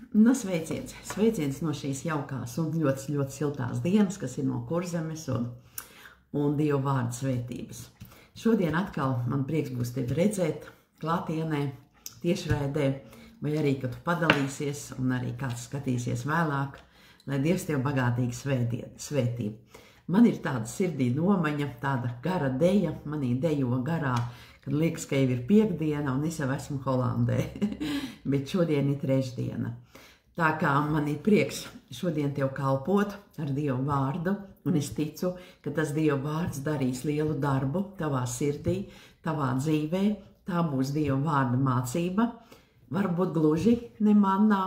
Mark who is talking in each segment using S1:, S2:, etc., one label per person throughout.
S1: Nu, sveiciens no šīs jaukās un ļoti, ļoti siltās dienas, kas ir no Kurzemes un Dieva vārda svētības. Šodien atkal man prieks būs tevi redzēt klātienē, tiešraidē, vai arī, kad tu padalīsies un arī kāds skatīsies vēlāk, lai Dievs tev bagātīgi svētī. Man ir tāda sirdī nomaņa, tāda gara deja, manī dejo garā, kad liekas, ka jau ir piekdiena un es jau esmu Holandē, bet šodien ir trešdiena. Tā kā man ir prieks šodien tev kalpot ar Dievu vārdu, un es ticu, ka tas Dieva vārds darīs lielu darbu tavā sirdī, tavā dzīvē. Tā būs Dieva vārda mācība, varbūt gluži ne manā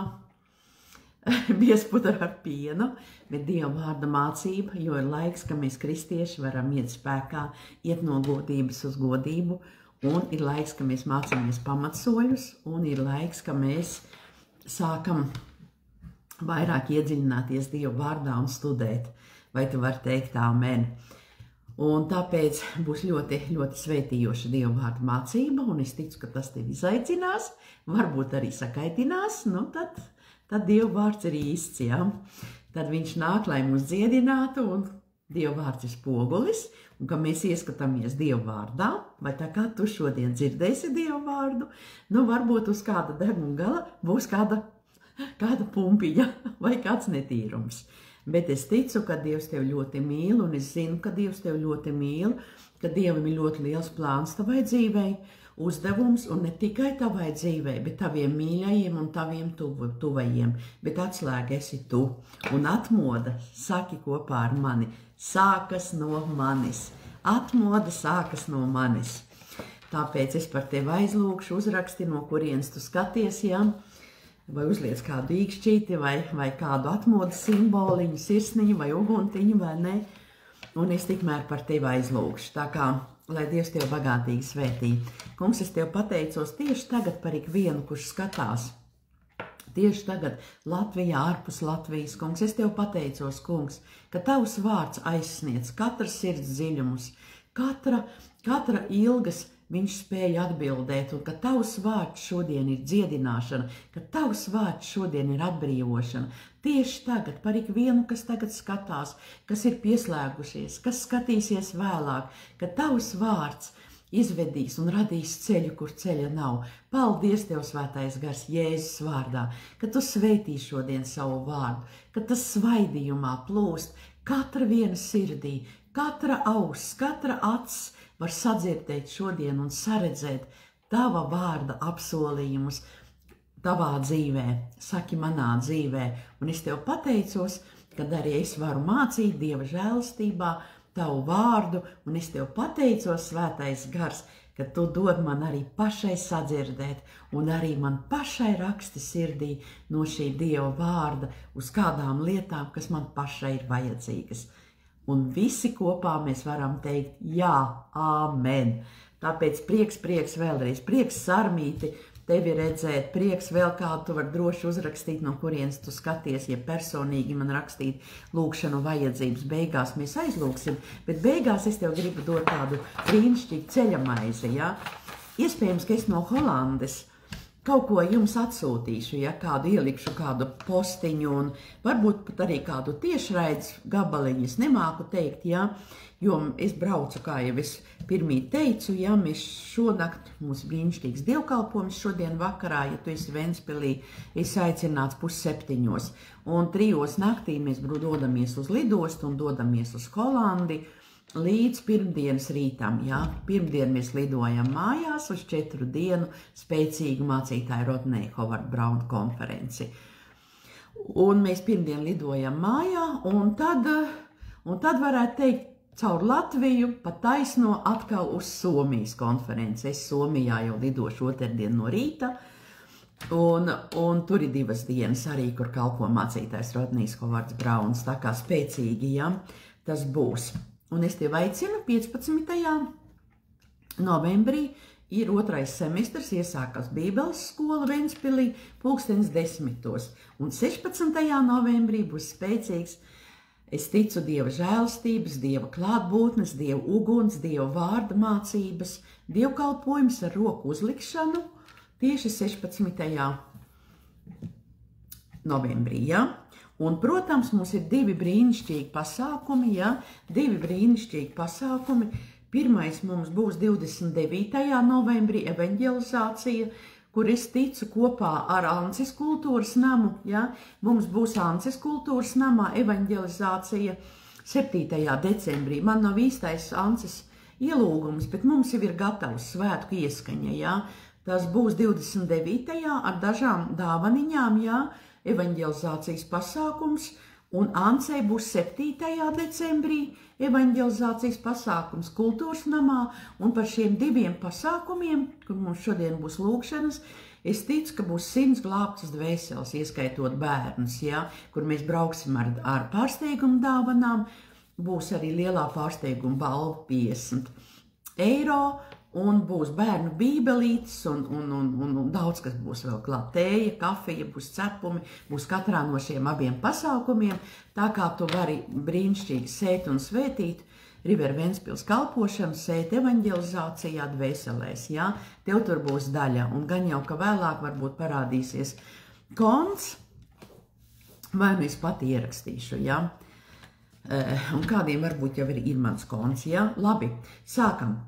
S1: biezpudra ar pienu, bet Dieva vārda mācība, jo ir laiks, ka mēs kristieši varam iet spēkā, iet no godības uz godību, un ir laiks, ka mēs mācāmies pamatsoļus, un ir laiks, ka mēs sākam vairāk iedziļināties Dieva vārdā un studēt, vai tu vari teikt amen. Un tāpēc būs ļoti, ļoti svētījoša Dieva vārda mācība, un es ticu, ka tas tevi izaicinās, varbūt arī sakaitinās, nu tad Dieva vārds ir īsts, jā. Tad viņš nāk, lai mūs dziedinātu, un Dieva vārds ir spogulis, un ka mēs ieskatāmies Dieva vārdā, vai tā kā tu šodien dzirdēsi Dieva vārdu, nu varbūt uz kāda deguna gala būs kāda pumpiņa vai kāds netīrums. Bet es ticu, ka Dievs tev ļoti mīl, un es zinu, ka Dievs tev ļoti mīl, ka Dievam ir ļoti liels plāns tavai dzīvei, uzdevums, un ne tikai tavai dzīvei, bet taviem mīļajiem un taviem tuvajiem, bet atslēga esi tu. Un atmoda, saki kopā ar mani, sākas no manis. Atmoda sākas no manis. Tāpēc es par tevi aizlūkšu, uzraksti, no kurienes tu skaties, jā, vai uzliec kādu īkšķīti, vai kādu atmodas simboliņu, sirsniņu vai uguntiņu, vai ne, un es tikmēr par tevi aizlūkšu. Tā kā, lai Dievs tev bagātīgi svētī. Kungs, es tev pateicos tieši tagad par ikvienu, kurš skatās. Tieši tagad Latvijā, ārpus Latvijas, kungs, es tev pateicos, kungs, ka tavs vārds aizsniedz katras sirds dziļumus, katra ilgas viņš spēja atbildēt, un ka tavs vārds šodien ir dziedināšana, ka tavs vārds šodien ir atbrīvošana. Tieši tagad par ikvienu, kas tagad skatās, kas ir pieslēgušies, kas skatīsies vēlāk, ka tavs vārds izvedīs un radīs ceļu, kur ceļa nav. Paldies tev, svētais gars, Jēzus vārdā, ka tu svētī šodien savu vārdu, ka tas svaidījumā plūst katra viena sirdī, katra auss, katra acs var sadzirdēt šodien un saredzēt tava vārda apsolījumus tavā dzīvē, saki manā dzīvē. Un es tev pateicos, kad arī es varu mācīt Dieva žēlastībā tavu vārdu, un es tev pateicos, svētais gars, ka tu dod man arī pašai sadzirdēt, un arī man pašai raksti sirdī no šī Dieva vārda uz kādām lietām, kas man pašai ir vajadzīgas. Un visi kopā mēs varam teikt, jā, āmen. Tāpēc prieks vēlreiz, prieks Sarmīti tevi redzēt, prieks vēl kādu tu var droši uzrakstīt, no kurienes tu skaties, ja personīgi man rakstīt lūkšanu vajadzības. Beigās mēs aizlūksim, bet beigās es tev gribu dot tādu brīnišķīgu ceļamaizi, ja? Iespējams, ka es no Holandes kaut ko jums atsūtīšu, ja kādu ielikšu kādu postiņu, un varbūt pat arī kādu tiešraides gabaliņu, es nemāku teikt, ja, jo es braucu, kā jau es pirmīt teicu, ja, mēs šonakt, mums brīnišķīgs dievkalpojums šodien vakarā, ja tu esi Ventspilī, esi aicināts 6:30, un 3 naktī mēs dodamies uz lidostu un dodamies uz Holandi, līdz pirmdienas rītam, jā. Pirmdien mēs lidojam mājās uz 4 dienu spēcīgu mācītāju Rodney Howard Brown konferenci. Un mēs pirmdien lidojam mājā, un tad varētu teikt, caur Latviju pa taisno atkal uz Somijas konferenci. Es Somijā jau lidošu otrdien no rīta, un tur ir 2 dienas arī, kur kalpo mācītājs Rodneys Howards Browns, tā kā spēcīgi, jā, tas būs. Un es tev aicinu 15. novembrī ir 2. semestrs, iesākās Bībeles skola Ventspilī 10:00, un 16. novembrī būs spēcīgs, es ticu Dieva žēlastības, Dieva klātbūtnes, Dieva uguns, Dieva vārda mācības, dievkalpojums ar roku uzlikšanu tieši 16. novembrī, ja? Un, protams, mums ir divi brīnišķīgi pasākumi, ja? Divi brīnišķīgi pasākumi. Pirmais mums būs 29. novembrī evaņģelizācija, kur es ticu kopā ar Ances kultūras namu, ja? Mums būs Ances kultūras namā evaņģelizācija 7. decembrī. Man nav īstais Ances ielūgums, bet mums jau ir gatavs svētku ieskaņa, ja? Tas būs 29. ar dažām dāvaniņām, ja? Evaņģelizācijas pasākums, un Ancei būs 7. decembrī evaņģelizācijas pasākums kultūras namā, un par šiem diviem pasākumiem, kur mums šodien būs lūgšanas, es ticu, ka būs 100 glābtas dvēseles, ieskaitot bērnus, ja? Kur mēs brauksim ar pārsteigumu dāvanām, būs arī lielā pārsteiguma balva 50 eiro, un būs bērnu bībelītes, un daudz kas būs vēl klāt. Tēja, kafija, būs cepumi, būs katrā no šiem abiem pasākumiem, tā kā tu vari brīnišķīgi sēt un svētīt River Ventspils kalpošanu, sēt evaņģelizācijā dvēselēs, ja? Tev tur būs daļa, un gan jau, ka vēlāk varbūt parādīsies konts, vai nu es pati ierakstīšu, ja? Un kādiem varbūt jau ir mans konts, ja? Labi, sākam.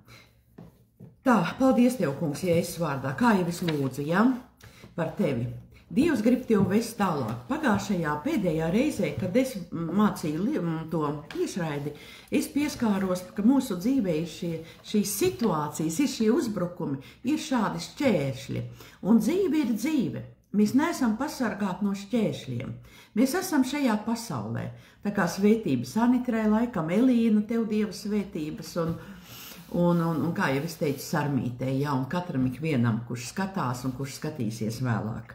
S1: Tā, paldies Tev, kungs, Jēzus vārdā, kā jau es lūdzu, ja? Par Tevi. Dievs grib Tev vest tālāk. Pagājušajā pēdējā reizē, kad es mācīju to tiešraidi, es pieskāros, ka mūsu dzīvē ir šīs situācijas, ir šie uzbrukumi, ir šādi šķēršļi. Un dzīve ir dzīve. Mēs neesam pasargāti no šķēršļiem. Mēs esam šajā pasaulē. Tā kā svētības Anitrai laikam, Elīna, Tev Dieva svētības, un kā jau es teicu, Sarmītē, ja, un katram ikvienam, kurš skatās un kurš skatīsies vēlāk.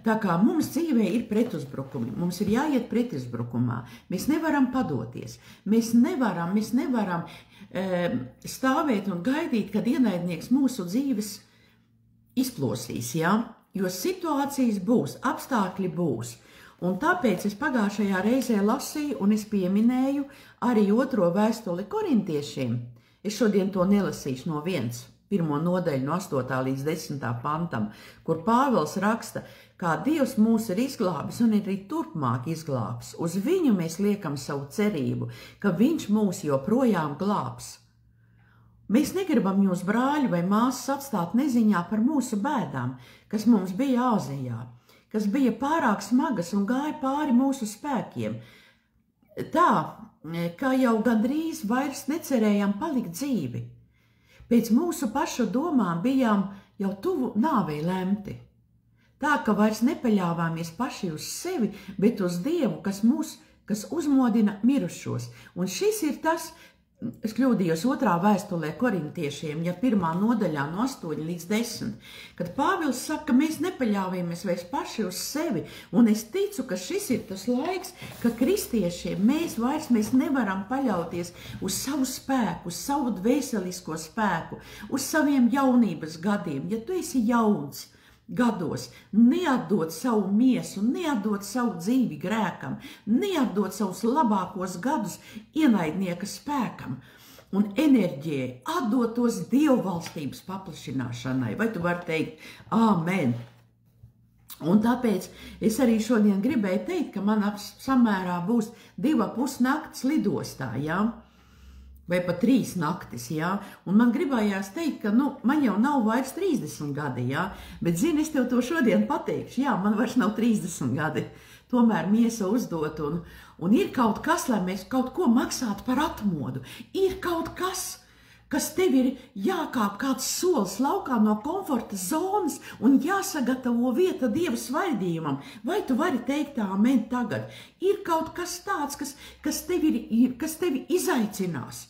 S1: Tā kā mums dzīvē ir pretuzbrukumi, mums ir jāiet pretuzbrukumā, mēs nevaram padoties, mēs nevaram stāvēt un gaidīt, kad ienaidnieks mūsu dzīves izplosīs, ja? Jo situācijas būs, apstākļi būs. Un tāpēc es pagājušajā reizē lasīju un es pieminēju arī 2. vēstuli korintiešiem. Es šodien to nelasīšu no 1. nodaļu no 8. līdz 10. pantam, kur Pāvils raksta, kā Dievs mūs ir izglābis un arī turpmāk izglābs. Uz viņu mēs liekam savu cerību, ka viņš mūs joprojām glābs. Mēs negribam jūs, brāļi vai māsas, atstāt neziņā par mūsu bēdām, kas mums bija Āzijā, kas bija pārāk smagas un gāja pāri mūsu spēkiem. Tā, kā jau gandrīz vairs necerējām palikt dzīvi. Pēc mūsu pašu domām bijām jau tuvu nāvei lemti. Tā, ka vairs nepaļāvāmies paši uz sevi, bet uz Dievu, kas uzmodina mirušos. Un šis ir tas, es kļūdījos 2. vēstulē korintiešiem, ja 1. nodaļā no 8 līdz 10, kad Pāvils saka, ka mēs nepaļāvāmies vairs paši uz sevi, un es ticu, ka šis ir tas laiks, ka kristiešiem mēs nevaram paļauties uz savu spēku, uz savu dvēselisko spēku, uz saviem jaunības gadiem. Ja tu esi jauns gados, neatdod savu miesu, neatdod savu dzīvi grēkam, neatdod savus labākos gadus ienaidnieka spēkam un enerģijai, atdod tos dievvalstības paplašināšanai. Vai tu vari teikt, āmen? Un tāpēc es arī šodien gribēju teikt, ka man samērā būs 2,5 naktas lidostā, ja? Vai pat 3 naktis, ja? Un man gribējās teikt, ka, man jau nav vairs 30 gadi, ja? Bet, zini, es tev to šodien pateikšu, jā, man vairs nav 30 gadi, tomēr miesa uzdot, un ir kaut kas, lai mēs kaut ko maksātu par atmodu, ir kaut kas tev ir jākāp kāds solis laukā no komforta zonas un jāsagatavo vieta Dieva svaidījumam. Vai tu vari teikt āmen tagad? Ir kaut kas tāds, kas tevi izaicinās.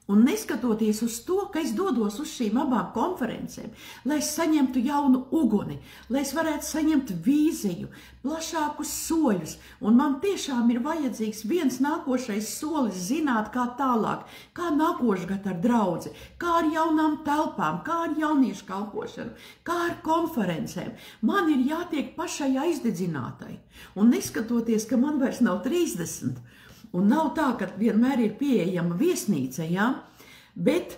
S1: Un neskatoties uz to, ka es dodos uz šīm abām konferencēm, lai es saņemtu jaunu uguni, lai es varētu saņemt vīziju, plašākus soļus, un man tiešām ir vajadzīgs viens nākošais solis zināt, kā tālāk, kā nākošgad ar draudzi, kā ar jaunām telpām, kā ar jauniešu kalpošanu, kā ar konferencēm. Man ir jātiek pašai aizdedzinātai, un neskatoties, ka man vairs nav 30, un nav tā, ka vienmēr ir pieejama viesnīca, ja? Bet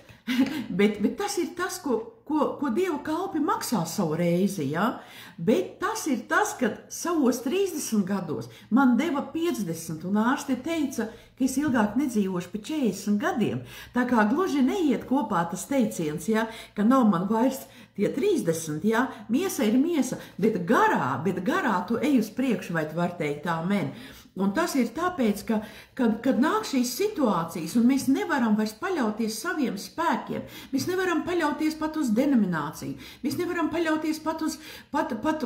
S1: Bet tas ir tas, ko Dieva kalpi maksā savu reizi, ja? Bet tas ir tas, ka savos 30 gados man deva 50, un ārste teica, ka es ilgāk nedzīvošu pa 40 gadiem. Tā kā gluži neiet kopā tas teiciens, ja? Ka nav man vairs tie 30, ja? Miesa ir miesa, bet garā tu ej uz priekšu, vai tu var teikt amen. Un tas ir tāpēc, ka, kad nāk šīs situācijas, un mēs nevaram vairs paļauties saviem spēkiem, mēs nevaram paļauties pat uz denomināciju, mēs nevaram paļauties pat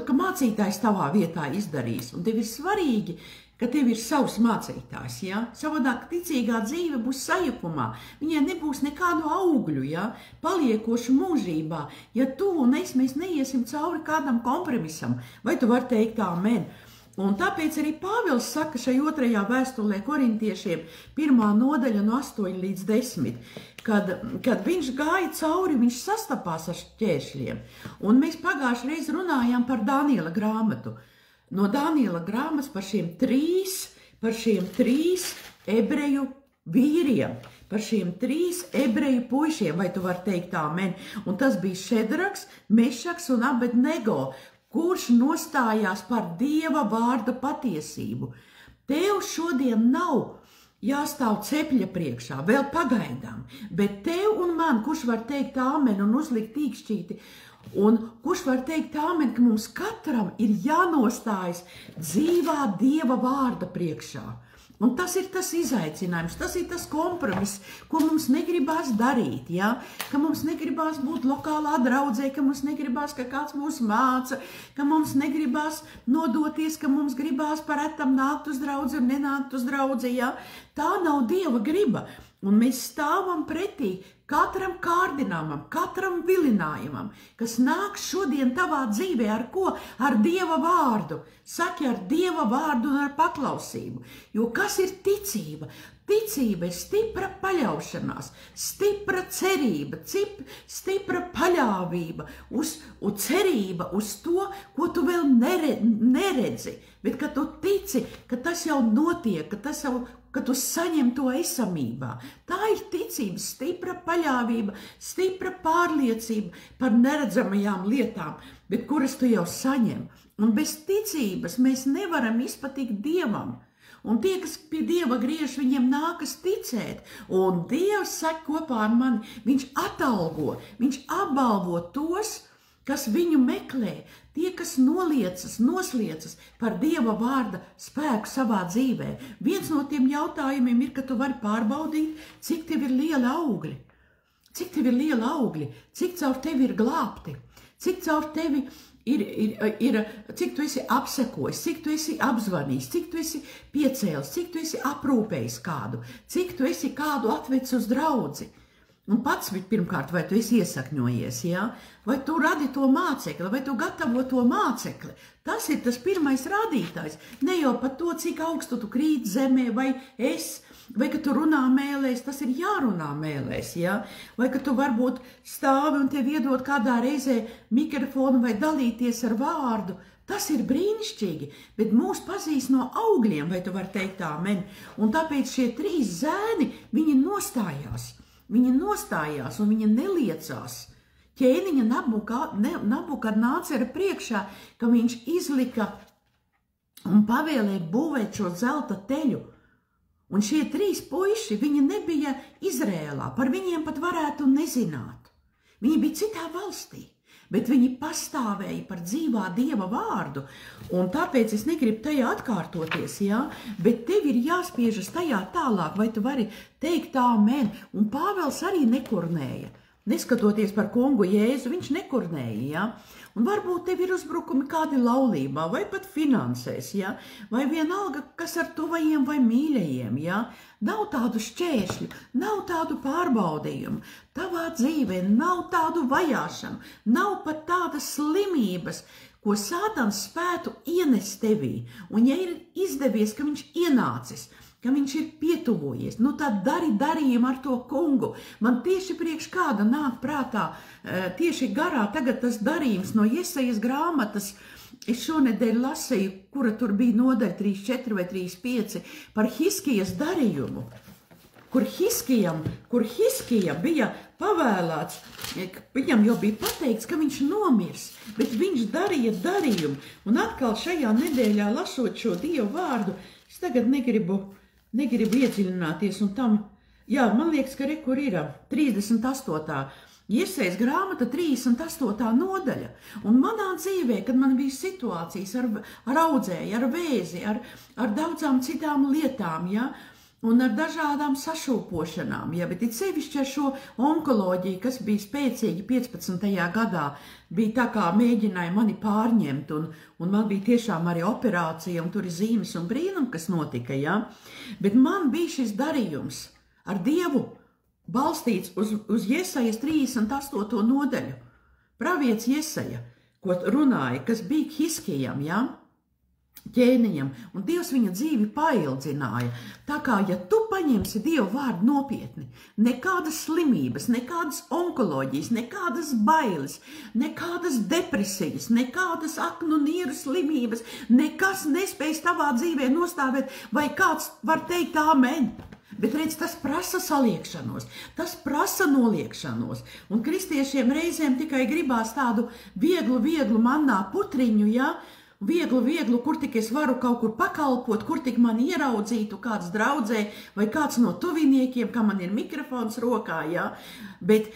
S1: ka mācītājs tavā vietā izdarīs. Un tev ir svarīgi, ka tev ir savs mācītājs, ja? Savādāk ticīgā dzīve būs sajukumā, viņai nebūs nekādu augļu, ja? Paliekošu mūžībā, ja tu un es, mēs neiesim cauri kādam kompromisam, vai tu vari teikt amen? Un tāpēc arī Pāvils saka šai 2. vēstulē korintiešiem 1. nodaļa no 8 līdz 10, kad viņš gāja cauri, viņš sastapās ar šķēršļiem. Un mēs pagājušajā reizē runājām par Daniela grāmatu. No Daniela grāmatas par šiem trīs ebreju vīriem, par šiem 3 ebreju puišiem, vai tu vari teikt amen. Un tas bija Šedraks, Mešaks un Abednego, kurš nostājās par Dieva vārda patiesību. Tev šodien nav jāstāv cepļa priekšā, vēl pagaidām, bet tev un man, kurš var teikt amen un uzlikt tīkšķīti, un kurš var teikt amen, ka mums katram ir jānostājas dzīvā Dieva vārda priekšā. Un tas ir tas izaicinājums, tas ir tas kompromiss, ko mums negribās darīt, ja? Ka mums negribās būt lokālā draudzē, ka mums negribās, ka kāds mūs māca, ka mums negribās nodoties, ka mums gribās paretam nākt uz draudzi un nenākt uz draudzi, ja? Tā nav Dieva griba, un mēs stāvam pretī katram kārdinājumam, katram vilinājumam, kas nāk šodien tavā dzīvē ar ko? Ar Dieva vārdu. Saki ar Dieva vārdu un ar paklausību. Jo kas ir ticība? Ticība ir stipra paļaušanās, stipra cerība, stipra paļāvība un cerība uz to, ko tu vēl neredzi, bet ka tu tici, ka tas jau notiek, ka tu saņem to esamībā. Tā ir ticība, stipra paļāvība, stipra pārliecība par neredzamajām lietām, bet kuras tu jau saņem. Un bez ticības mēs nevaram izpatikt Dievam. Un tie, kas pie Dieva griež, viņiem nākas ticēt. Un Dievs saka kopā ar mani, viņš atalgo, viņš apbalvo tos, kas viņu meklē, tie, kas nosliecas par Dieva vārda spēku savā dzīvē. Viens no tiem jautājumiem ir, ka tu vari pārbaudīt, cik tev ir liela augļi. Cik tev ir liela augļi, cik caur tevi ir glābti, cik caur tevi cik tu esi apsekojis, cik tu esi apzvanījis, cik tu esi piecēlis, cik tu esi aprūpējis kādu, cik tu esi kādu atvedis uz draudzi. Un pats pirmkārt, vai tu esi iesakņojies, ja? Vai tu radi to mācekli, vai tu gatavo to mācekli. Tas ir tas pirmais rādītājs. Ne jau par to, cik augstu tu krīt zemē, vai ka tu runā mēlēs, tas ir jārunā mēlēs, ja? Vai ka tu varbūt stāvi un tev iedod kādā reizē mikrofonu vai dalīties ar vārdu. Tas ir brīnišķīgi, bet mūs pazīst no augļiem, vai tu vari teikt amen. Un tāpēc šie 3 zēni, viņi nostājās un viņi neliecās. Ķēniņa Nabukadnācera priekšā, ka viņš izlika un pavēlēja būvēt šo zelta teļu. Un šie 3 puiši, viņi nebija Izrēlā, par viņiem pat varētu nezināt. Viņi bija citā valstī, bet viņi pastāvēja par dzīvā Dieva vārdu. Un tāpēc es negribu tajā atkārtoties, ja? Bet tev ir jāspiežas tajā tālāk, vai tu vari teikt amen. Un Pāvels arī nekurnēja. Neskatoties par kungu Jēzu, viņš nekurnēja, ja? Un varbūt tev ir uzbrukumi kādi laulībā, vai pat finansēs, ja? Vai vienalga, kas ar tuvajiem vai mīļajiem, ja? Nav tādu šķēršļu, nav tādu pārbaudījumu. Tavā dzīvē nav tādu vajāšanu, nav pat tādas slimības, ko Sātans spētu ienest tevī. Un ja ir izdevies, ka viņš ienācis, ka viņš ir pietuvojies, nu tad dari darījumu ar to kungu. Man tieši priekš kāda nāk prātā, tieši garā tagad tas darījums no Jesajas grāmatas. Es šonedēļ lasīju, kura tur bija nodaļa 3.4 vai 3.5 par Hiskijas darījumu, kur Hiskija bija pavēlēts, viņam jau bija pateikts, ka viņš nomirs, bet viņš darīja darījumu. Un atkal šajā nedēļā lasot šo Dievu vārdu, es tagad negribu iedziļināties un tam, jā, man liekas, ka kur ir 38. Iesejas grāmata 38. nodaļa. Un manā dzīvē, kad man bija situācijas ar audzēju, ar vēzi, ar daudzām citām lietām, ja, un ar dažādām sašūpošanām, ja, bet it sevišķi ar šo onkoloģiju, kas bija spēcīgi 15. gadā, bija tā kā mēģināja mani pārņemt, un man bija tiešām arī operācija, un tur ir zīmes un brīnum, kas notika, ja. Bet man bija šis darījums ar Dievu, balstīts uz Jesajas 38. nodaļu. Pravietis Jesaja, ko runāja, kas bija Hiskijam, ja? Ķēniņam, un Dievs viņa dzīvi paildzināja. Tā kā, ja tu paņemsi Dievu vārdu nopietni, nekādas slimības, nekādas onkoloģijas, nekādas bailes, nekādas depresijas, nekādas aknu nieru slimības, nekas nespējas tavā dzīvē nostāvēt, vai kāds var teikt āmen. Bet redz, tas prasa saliekšanos, tas prasa noliekšanos. Un kristiešiem reizēm tikai gribās tādu vieglu mannā putriņu, ja? Vieglu, kur tik es varu kaut kur pakalpot, kur tik man ieraudzītu kāds draudzē vai kāds no tuviniekiem, ka man ir mikrofons rokā, ja? Bet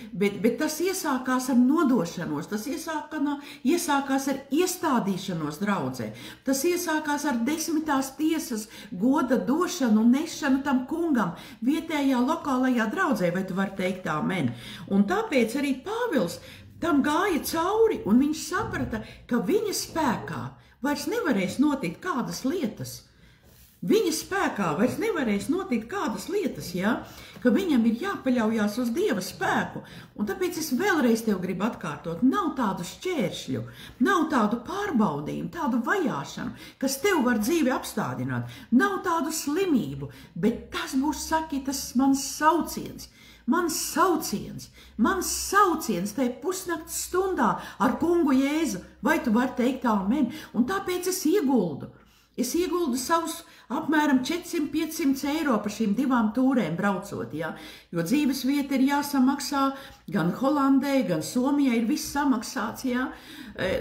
S1: tas iesākās ar nodošanos, tas iesākās ar iestādīšanos draudzē, tas iesākās ar 10. tiesas goda došanu un nešanu tam kungam vietējā lokālajā draudzē, vai tu vari teikt amen. Un tāpēc arī Pāvils tam gāja cauri, un viņš saprata, ka viņa spēkā vairs nevarēs notikt kādas lietas. Viņa spēkā vairs nevarēs notikt kādas lietas, ja? Ka viņam ir jāpaļaujās uz Dieva spēku. Un tāpēc es vēlreiz tev gribu atkārtot, nav tādu šķēršļu, nav tādu pārbaudījumu, tādu vajāšanu, kas tev var dzīvi apstādināt. Nav tādu slimību, bet tas būs, saki, tas mans sauciens. Mans sauciens tajā pusnakts stundā ar kungu Jēzu, vai tu vari teikt amen? Un tāpēc es ieguldu savus apmēram 400–500 eiro par šīm 2 tūrēm braucot, ja? Jo dzīves vieta ir jāsamaksā gan Holandē, gan Somijā ir viss samaksāts, ja?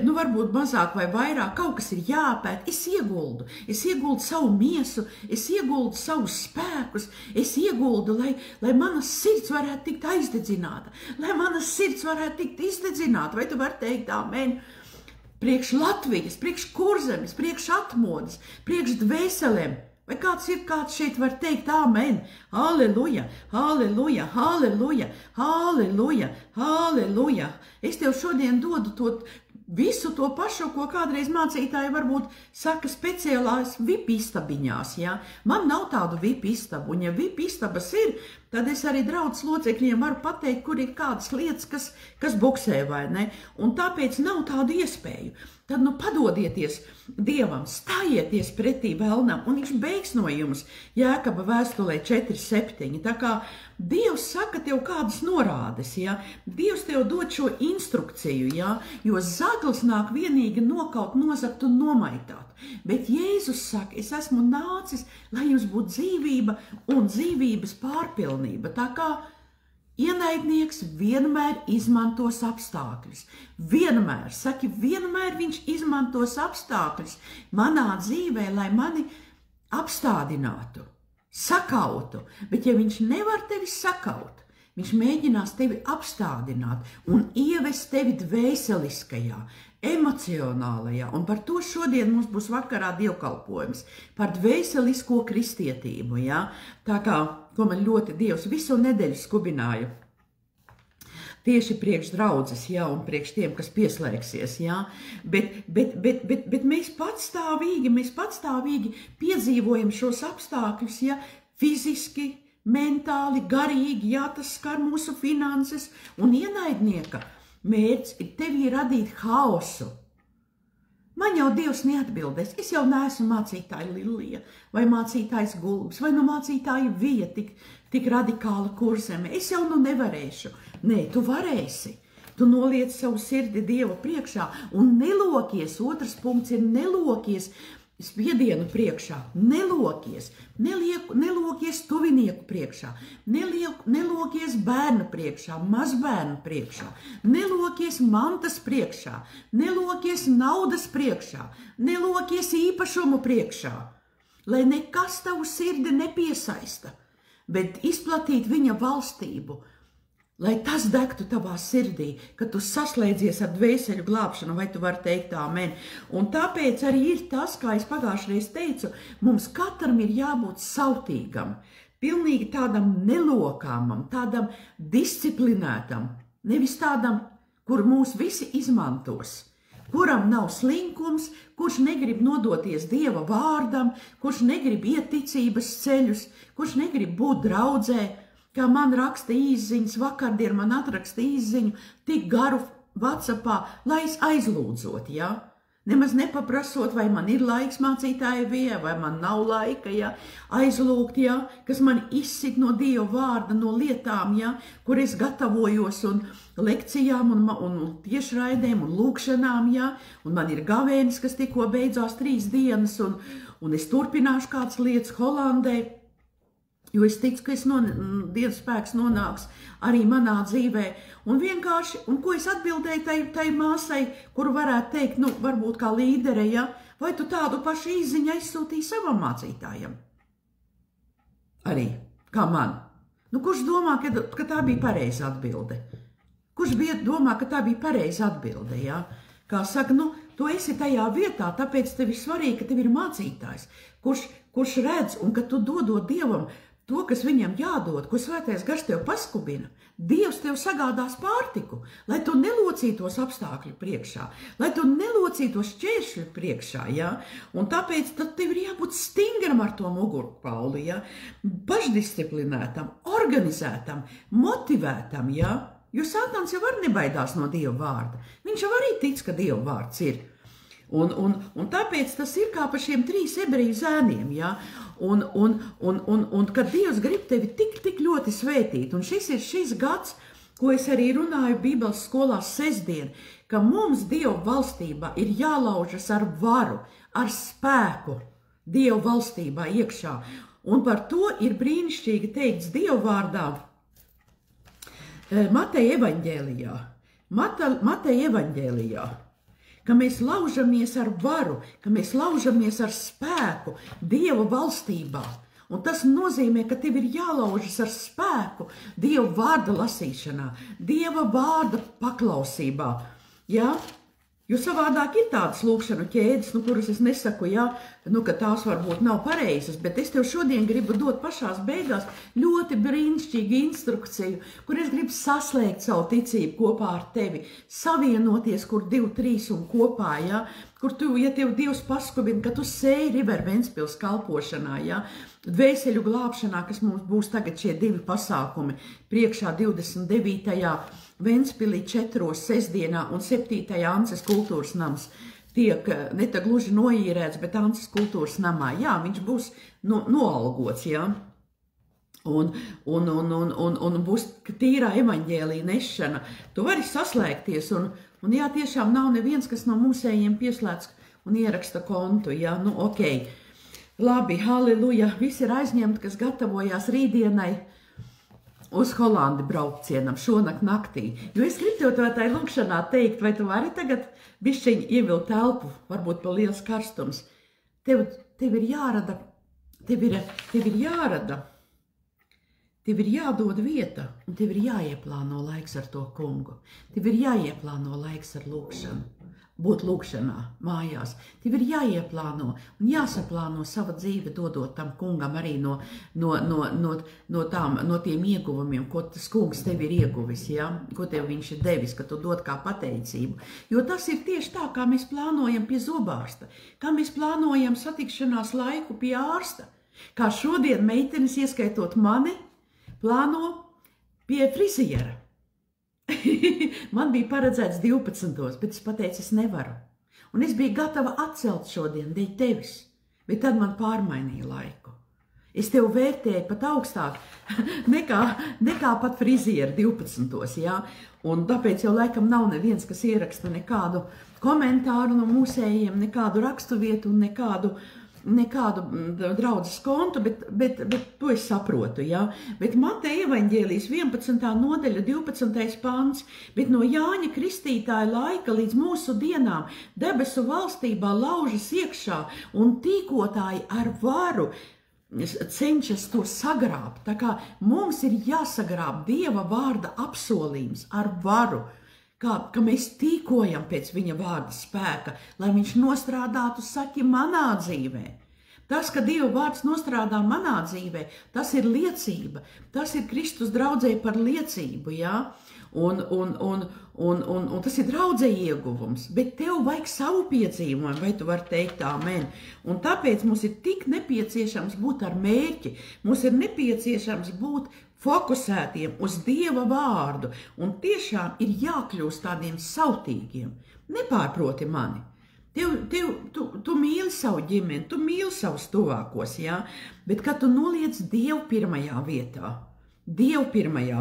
S1: Nu varbūt mazāk vai vairāk, kaut kas ir jāpēt, es ieguldu savu miesu, es ieguldu savus spēkus, es ieguldu, lai mana sirds varētu tikt aizdedzināta, lai mana sirds varētu tikt izdedzināta, vai tu vari teikt amen? Priekš Latvijas, priekš Kurzemes, priekš atmodas, priekš dvēselēm. Vai kāds šeit var teikt amen? Halleluja, halleluja, halleluja, halleluja, halleluja. Es tev šodien dodu visu to pašu, ko kādreiz mācītāji varbūt saka speciālās VIP istabiņās, ja? Man nav tādu VIP istabu, un ja VIP istabas ir, tad es arī draudzes locekļiem varu pateikt, kur ir kādas lietas, kas buksē vai ne, un tāpēc nav tādu iespēju. Tad nu padodieties Dievam, stājieties pretī vēlnam, un viņš beigs no jums Jēkaba vēstulē 4:7. Tā kā Dievs saka tev kādas norādes, ja? Dievs tev dod šo instrukciju, ja? Jo zaglis nāk vienīgi nokaut, nozagt un nomaitāt. Bet Jēzus saka, es esmu nācis, lai jums būtu dzīvība un dzīvības pārpilnība. Tā kā ienaidnieks vienmēr izmantos apstākļus. Vienmēr, saki, vienmēr viņš izmantos apstākļus manā dzīvē, lai mani apstādinātu, sakautu. Bet ja viņš nevar tevi sakaut, viņš mēģinās tevi apstādināt un ievest tevi dvēseliskajā, emocionālajā. Un par to šodien mums būs vakarā dievkalpojums, par dvēselisko kristietību. Ja? Tā kā, ko man ļoti Dievs visu nedēļu skubināja, tieši priekš draudzes, ja, un priekš tiem, kas pieslēgsies, ja. Bet mēs patstāvīgi piedzīvojam šos apstākļus, ja, fiziski, mentāli, garīgi, ja, tas skar mūsu finanses, un ienaidnieka mērķis ir tevi radīt haosu. Man jau Dievs neatbildēs, es jau neesmu mācītāja Lilija, vai mācītājs Gulbs, vai nu mācītāja Vija tik radikāla Kurzeme. Es jau nu nevarēšu. Nē, tu varēsi. Tu noliec savu sirdi Dieva priekšā un nelokies. Otrs punkts ir nelokies spiedienu priekšā, nelokies tuvinieku priekšā, nelokies bērnu priekšā, mazbērnu priekšā, nelokies mantas priekšā, nelokies naudas priekšā, nelokies īpašumu priekšā, lai nekas tavu sirdi nepiesaista, bet izplatīt viņa valstību, lai tas degtu tavā sirdī, kad tu saslēdzies ar dvēseļu glābšanu, vai tu vari teikt amen. Un tāpēc arī ir tas, kā es pagājušreiz teicu, mums katram ir jābūt sautīgam, pilnīgi tādam nelokāmam, tādam disciplinētam, nevis tādam, kur mūs visi izmantos, kuram nav slinkums, kurš negrib nodoties Dieva vārdam, kurš negrib iet ticības ceļus, kurš negrib būt draudzē. Kā man raksta īsziņas, vakardien man atraksta īsziņu tik garu WhatsAppā, lai es aizlūdzot, ja? Nemaz nepaprasot, vai man ir laiks mācītāja vie, vai man nav laika, ja? Aizlūgt, ja? Kas man izsit no Dieva vārda, no lietām, ja? Kur es gatavojos un lekcijām un tiešraidēm un lūkšanām, ja? Un man ir gavēnis, kas tikko beidzās 3 dienas, un es turpināšu kādas lietas Holandē. Jo es ticu, ka Dieva spēks nonāks arī manā dzīvē. Un vienkārši, un ko es atbildēju tai māsai, kuru varētu teikt, varbūt kā līdere, ja? Vai tu tādu pašu īsziņu aizsūtīji savam mācītājam? Arī, kā man. Kurš domā, ka tā bija pareiza atbilde? Kurš domā, ka tā bija pareiza atbilde, ja? Kā saka, tu esi tajā vietā, tāpēc tev ir svarīgi, ka tev ir mācītājs, kurš redz un ka tu dodot Dievam to, kas viņam jādod, ko Svētais Gars tev paskubina. Dievs tev sagādās pārtiku, lai tu nelocītos apstākļu priekšā, lai tu nelocītos šķēršļu priekšā, ja? Un tāpēc tad tev ir jābūt stingram ar to mugurkaulu, ja? Pašdisciplinētam, organizētam, motivētam, ja? Jo Sātans jau arī nebaidās no Dieva vārda. Viņš jau arī tic, ka Dieva vārds ir. Un tāpēc tas ir kā par šiem 3 ebreju zēniem, ja? Un kad Dievs grib tevi tik ļoti svētīt, un šis ir šis gads, ko es arī runāju Bībeles skolās sestdien, ka mums Dieva valstībā ir jālaužas ar varu, ar spēku Dieva valstībā iekšā. Un par to ir brīnišķīgi teikts Dieva vārdā Mateja evaņģēlijā. Ka mēs laužamies ar varu, ka mēs laužamies ar spēku Dieva valstībā. Un tas nozīmē, ka tev ir jālaužas ar spēku Dieva vārda lasīšanā, Dieva vārda paklausībā. Ja? Jo savādāk ir tādas lūkšanu ķēdes, kuras es nesaku, ja? Ka tās varbūt nav pareizas, bet es tev šodien gribu dot pašās beigās ļoti brīnišķīgu instrukciju, kur es gribu saslēgt savu ticību kopā ar tevi, savienoties, kur 2, 3 un kopā, ja? Kur tu, ja tev Dievs paskubina, ka tu sēji River Ventspils kalpošanā, ja? Dvēseļu glābšanā, kas mums būs tagad šie 2 pasākumi, priekšā 29. Ventspilī 4. sestdienā un 7. Ances kultūras nams tiek ne tā gluži noīrēts, bet Ances kultūras namā. Jā, viņš būs noalgots, jā. Un būs tīrā evaņģēlija nešana. Tu vari saslēgties un jā, tiešām nav neviens, kas no mūsējiem pieslēdz un ieraksta kontu, jā, ok. Labi, halleluja, visi ir aizņemti, kas gatavojās rītdienai uz Holandi braucienam šonakt naktī. Jo es gribu tev tā lūkšanā teikt, vai tu vari tagad bišķiņ ievilkt elpu, varbūt pa liels karstums. Tev ir jārada, tev ir jādod vieta, un tev ir jāieplāno laiks ar to kungu. Tev ir jāieplāno laiks ar lūkšanu. Būt lūkšanā, mājās. Tev ir jāieplāno un jāsaplāno sava dzīve, dodot tam kungam arī no tiem ieguvumiem, ko tas kungs tev ir ieguvis, ja? Ko tev viņš ir devis, ka tu dod kā pateicību. Jo tas ir tieši tā, kā mēs plānojam pie zobārsta, kā mēs plānojam satikšanās laiku pie ārsta, kā šodien meitenes, ieskaitot mani, plāno pie friziera. Man bija paredzēts 12, bet es pateicu, es nevaru. Un es biju gatava atcelt šodien dēļ tevis, bet tad man pārmainīja laiku. Es tev vērtēju pat augstāk nekā pat frizieri 12. Ja? Un tāpēc jau laikam nav neviens, kas ieraksta nekādu komentāru no mūsējiem, nekādu raksturvietu un nekādu draudzes kontu, bet to es saprotu, ja? Bet Mateja evaņģēlijas 11. nodaļa, 12. pants, bet no Jāņa Kristītāja laika līdz mūsu dienām debesu valstībā laužas iekšā un tīkotāji ar varu cenšas to sagrābt. Tā kā mums ir jāsagrāb Dieva vārda apsolījums ar varu, ka mēs tīkojam pēc viņa vārda spēka, lai viņš nostrādātu saki manā dzīvē. Tas, ka Dieva vārds nostrādā manā dzīvē, tas ir liecība, tas ir Kristus draudzē par liecību, ja? Un tas ir draudzē ieguvums, bet tev vajag savu piedzīvojumu, vai tu vari teikt amen. Un tāpēc mums ir tik nepieciešams būt ar mērķi, mums ir nepieciešams būt fokusētiem uz Dieva vārdu, un tiešām ir jākļūst tādiem sautīgiem. Nepārproti mani. Tu mīli savu ģimeni, tu mīli savus tuvākos, ja? Bet kad tu noliec Dievu pirmajā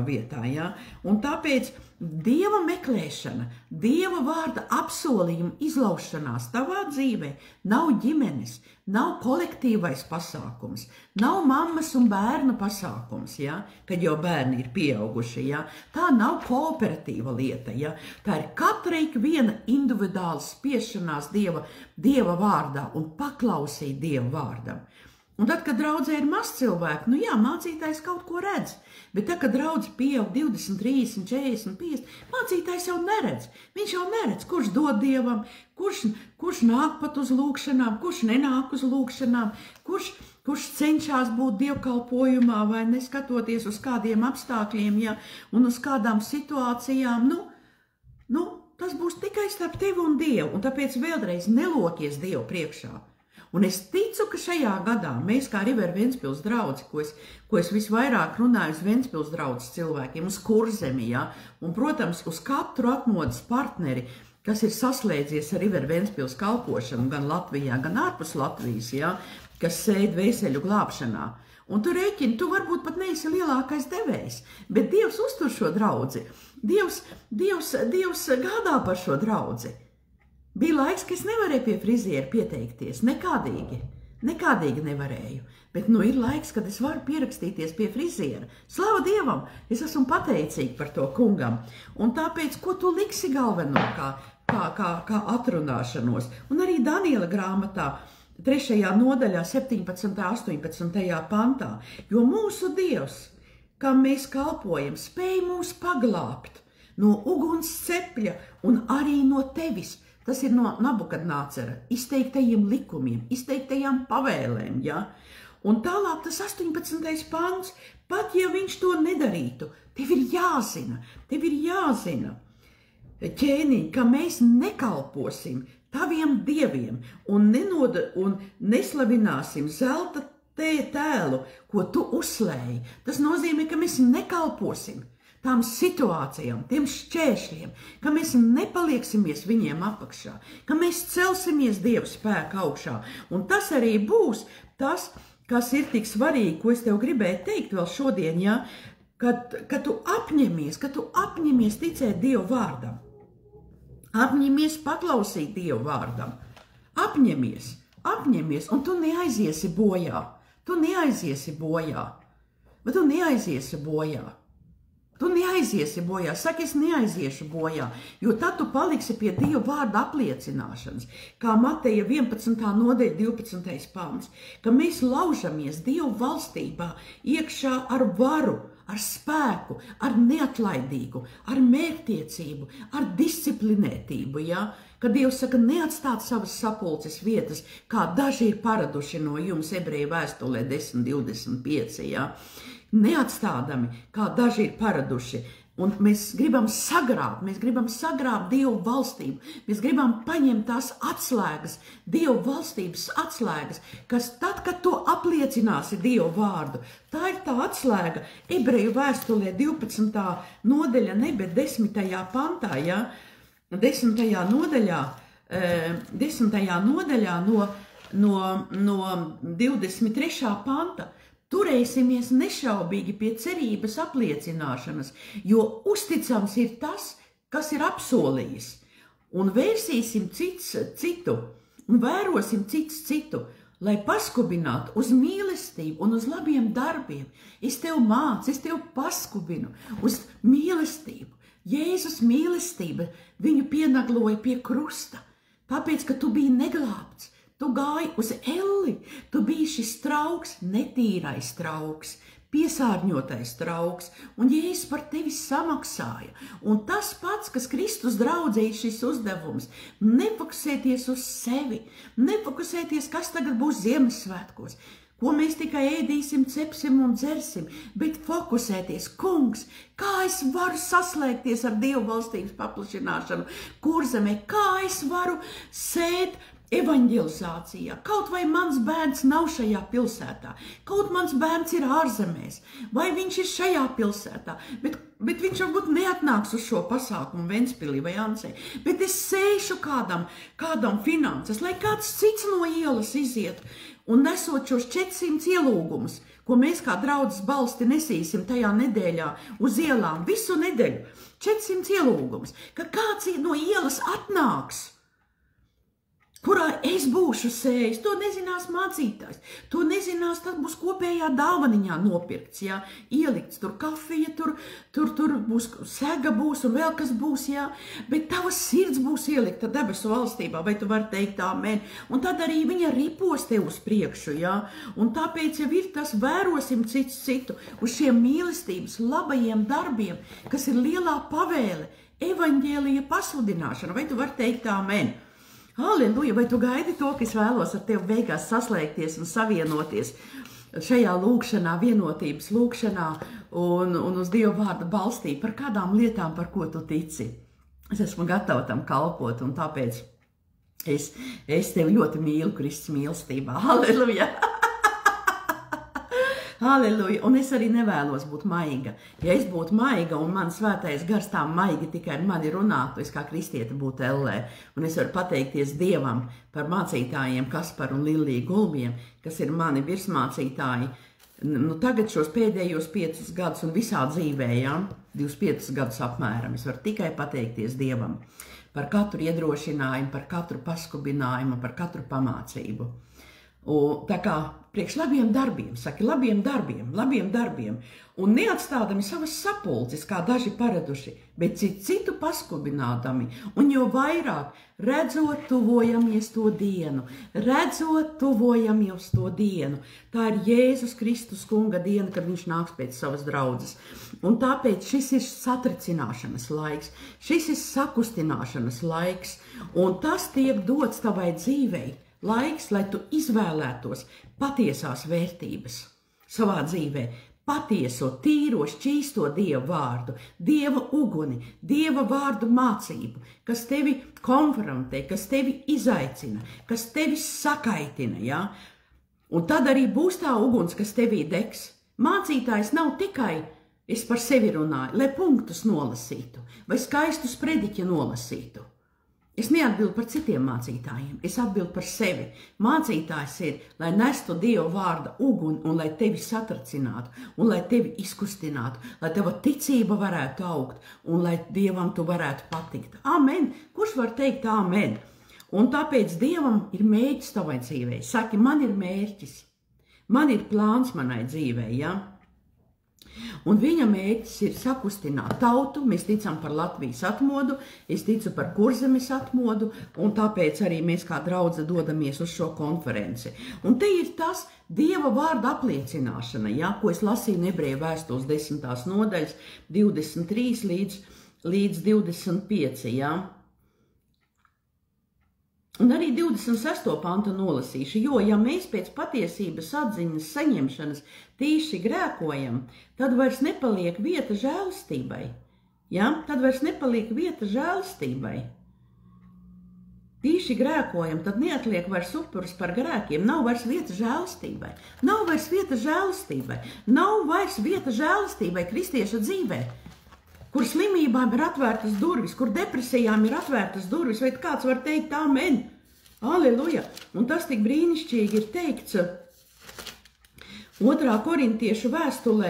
S1: vietā, ja? Un tāpēc Dieva meklēšana, Dieva vārda apsolījuma izlaušanās tavā dzīvē nav ģimenes, nav kolektīvais pasākums, nav mammas un bērnu pasākums, ja? Kad jau bērni ir pieauguši, ja? Tā nav kooperatīva lieta, ja? Tā ir katrai viena individuāla spiešanās Dieva vārdā un paklausīt Dieva vārdam. Un tad, kad draudzē ir maz cilvēku, nu jā, mācītājs kaut ko redz, bet tad, kad draudze pieaug 20, 30, 40, 50, mācītājs jau neredz. Viņš jau neredz, kurš dod Dievam, kurš nāk pat uz lūkšanām, kurš nenāk uz lūkšanām, kurš cenšas būt dievkalpojumā vai neskatoties uz kādiem apstākļiem, ja, un uz kādām situācijām, nu, tas būs tikai starp tevi un Dievu, un tāpēc vēlreiz nelokies Dievu priekšā. Un es ticu, ka šajā gadā mēs kā River Ventspils draudzi, ko es visvairāk runāju uz Ventspils draudzes cilvēkiem, uz Kurzemi, ja, un, protams, uz katru atmodas partneri, kas ir saslēdzies ar River Ventspils kalpošanu gan Latvijā, gan ārpus Latvijas, ja, kas sēd vēseļu glābšanā. Un tu rēķini, tu varbūt pat neesi lielākais devējs, bet Dievs uztur šo draudzi. Dievs gādā par šo draudzi. Bija laiks, ka es nevarēju pie friziera pieteikties, nekādīgi nevarēju, bet nu ir laiks, kad es varu pierakstīties pie friziera. Slava Dievam, es esmu pateicīga par to kungam, un tāpēc, ko tu liksi galveno kā atrunāšanos, un arī Daniela grāmatā 3. nodaļā 17. 18. pantā, jo mūsu Dievs, kam mēs kalpojam, spēj mūs paglābt no uguns cepļa un arī no tevis. Tas ir no Nabukadnācera izteiktajiem likumiem, izteiktajām pavēlēm, ja? Un tālāk tas 18. pants, pat ja viņš to nedarītu, tev ir jāzina, ķēniņ, ka mēs nekalposim taviem dieviem un neslavināsim zelta tēlu, ko tu uzslēji. Tas nozīmē, ka mēs nekalposim tām situācijām, tiem šķēršļiem, ka mēs nepalieksimies viņiem apakšā, ka mēs celsimies Dieva spēka augšā. Un tas arī būs tas, kas ir tik svarīgi, ko es tev gribēju teikt vēl šodien, ja? Kad tu apņemies ticēt Dieva vārdam, apņemies paklausīt Dieva vārdam, apņemies, un tu neaiziesi bojā, bet tu neaiziesi bojā. Tu neaiziesi bojā, saki, es neaiziešu bojā, jo tad tu paliksi pie Dieva vārda apliecināšanas, kā Mateja 11. nodaļa 12. pants, ka mēs laužamies Dieva valstībā iekšā ar varu, ar spēku, ar neatlaidīgu, ar mērķtiecību, ar disciplinētību, ja? Kad Dievs saka, neatstāt savas sapulces vietas, kā daži ir paraduši no jums Ebreju vēstulē 10.25, ja? Neatstādami, kā daži ir paraduši. Un mēs gribam sagrābt Dievu valstību, mēs gribam paņemt tās atslēgas, Dievu valstības atslēgas, kas tad, kad tu apliecināsi Dievu vārdu, tā ir tā atslēga Ebreju vēstulē 12. nodaļa, ne, bet 10. pantā, ja? 10. nodaļā no 23. panta. Turēsimies nešaubīgi pie cerības apliecināšanas, jo uzticams ir tas, kas ir apsolījis, un vērsīsim citu, un vērosim citu, lai paskubinātu uz mīlestību un uz labiem darbiem. Es tev mācu, es tev paskubinu uz mīlestību. Jēzus mīlestība viņu pienagloja pie krusta, tāpēc, ka tu biji neglābts. Tu gāji uz elli, tu biji šis trauks, netīrais trauks, piesārņotais trauks, un Jēzus par tevi samaksāja. Un tas pats, kas Kristus draudzē ir šis uzdevums, nefokusēties uz sevi, nefokusēties, kas tagad būs Ziemassvētkos, ko mēs tikai ēdīsim, cepsim un dzersim, bet fokusēties, kungs, kā es varu saslēgties ar Dievu valstības paplašināšanu Kurzemē, kā es varu sēt evaņģelizācijā. Kaut vai mans bērns nav šajā pilsētā, kaut mans bērns ir ārzemēs, vai viņš ir šajā pilsētā, bet viņš varbūt neatnāks uz šo pasākumu Ventspilī vai Ansē, bet es sēšu kādam finanses, lai kāds cits no ielas iziet un nesot šos 400 ielūgumus, ko mēs kā draudzes balsti nesīsim tajā nedēļā uz ielām visu nedēļu, 400 ielūgumus, ka kāds no ielas atnāks, kurā es būšu sējis, to nezinās mācītājs, to nezinās, tas būs kopējā dāvaniņā nopirkts, jā, ielikts, tur kafija, tur būs sega būs un vēl kas būs, jā, bet tavas sirds būs ielikta debesu valstībā, vai tu vari teikt amen, un tad arī viņa ripos tev uz priekšu, jā, un tāpēc jau ir tas vērosim citu uz šiem mīlestības labajiem darbiem, kas ir lielā pavēle, evaņģēlija pasludināšana, vai tu vari teikt amen. Halleluja, vai tu gaidi to, ka es vēlos ar tevi beigās saslēgties un savienoties šajā lūkšanā, vienotības lūkšanā un uz Dieva vārda balstīt par kādām lietām, par ko tu tici. Es esmu gatava tam kalpot, un tāpēc es tevi ļoti mīlu Kristus mīlestībā. Halleluja! Halleluja! Un es arī nevēlos būt maiga. Ja es būtu maiga un man svētais gars tā maigi tikai ar mani runātu, es kā kristiete būtu ellē. Un es varu pateikties Dievam par mācītājiem Kasparu un Lilliju Gulbiem, kas ir mani virsmācītāji. Tagad šos pēdējos 5 gadus un visā dzīvē, 25 gadus apmēram, es varu tikai pateikties Dievam par katru iedrošinājumu, par katru paskubinājumu, par katru pamācību. Un tā kā priekš labiem darbiem, saki labiem darbiem, un neatstādami savas sapulces, kā daži paraduši, bet citu paskubinādami, un jo vairāk redzot tuvojamies to dienu, tā ir Jēzus Kristus kunga diena, kad viņš nāks pēc savas draudzes, un tāpēc šis ir satricināšanas laiks, šis ir sakustināšanas laiks, un tas tiek dots tavai dzīvei, laiks, lai tu izvēlētos patiesās vērtības savā dzīvē, patieso, tīro, šķīsto Dieva vārdu, Dieva uguni, Dieva vārdu mācību, kas tevi konfrontē, kas tevi izaicina, kas tevi sakaitina, ja? Un tad arī būs tā uguns, kas tevī degs. Mācītājs nav tikai es par sevi runāju, lai punktus nolasītu, vai skaistus prediķi nolasītu. Es neatbildu par citiem mācītājiem, es atbildu par sevi. Mācītājs ir, lai nestu Dieva vārda uguni un lai tevi satracinātu, un lai tevi izkustinātu, lai tava ticība varētu augt, un lai Dievam tu varētu patikt. Amen! Kurš var teikt amen? Un tāpēc Dievam ir mērķis tavai dzīvei. Saki, man ir mērķis, man ir plāns manai dzīvei, ja? Un viņa mērķis ir sakustināt tautu, mēs ticam par Latvijas atmodu, es ticu par Kurzemes atmodu, un tāpēc arī mēs kā draudze dodamies uz šo konferenci. Un te ir tas Dieva vārda apliecināšana, ja, ko es lasīju Ebreju vēstules 10. nodaļas, 23 līdz 25, ja. Un arī 26. pantu nolasīšu, jo, ja mēs pēc patiesības atziņas saņemšanas tīši grēkojam, tad vairs nepaliek vieta žēlastībai. Ja? Tad vairs nepaliek vieta žēlastībai. Tīši grēkojam, tad neatliek vairs upuris par grēkiem, nav vairs vieta žēlastībai. Nav vairs vieta žēlastībai. Nav vairs vieta žēlastībai kristieša dzīvē, kur slimībām ir atvērtas durvis, kur depresijām ir atvērtas durvis, vai kāds var teikt amen. Aleluja! Un tas tik brīnišķīgi ir teikts 2. korintiešu vēstulē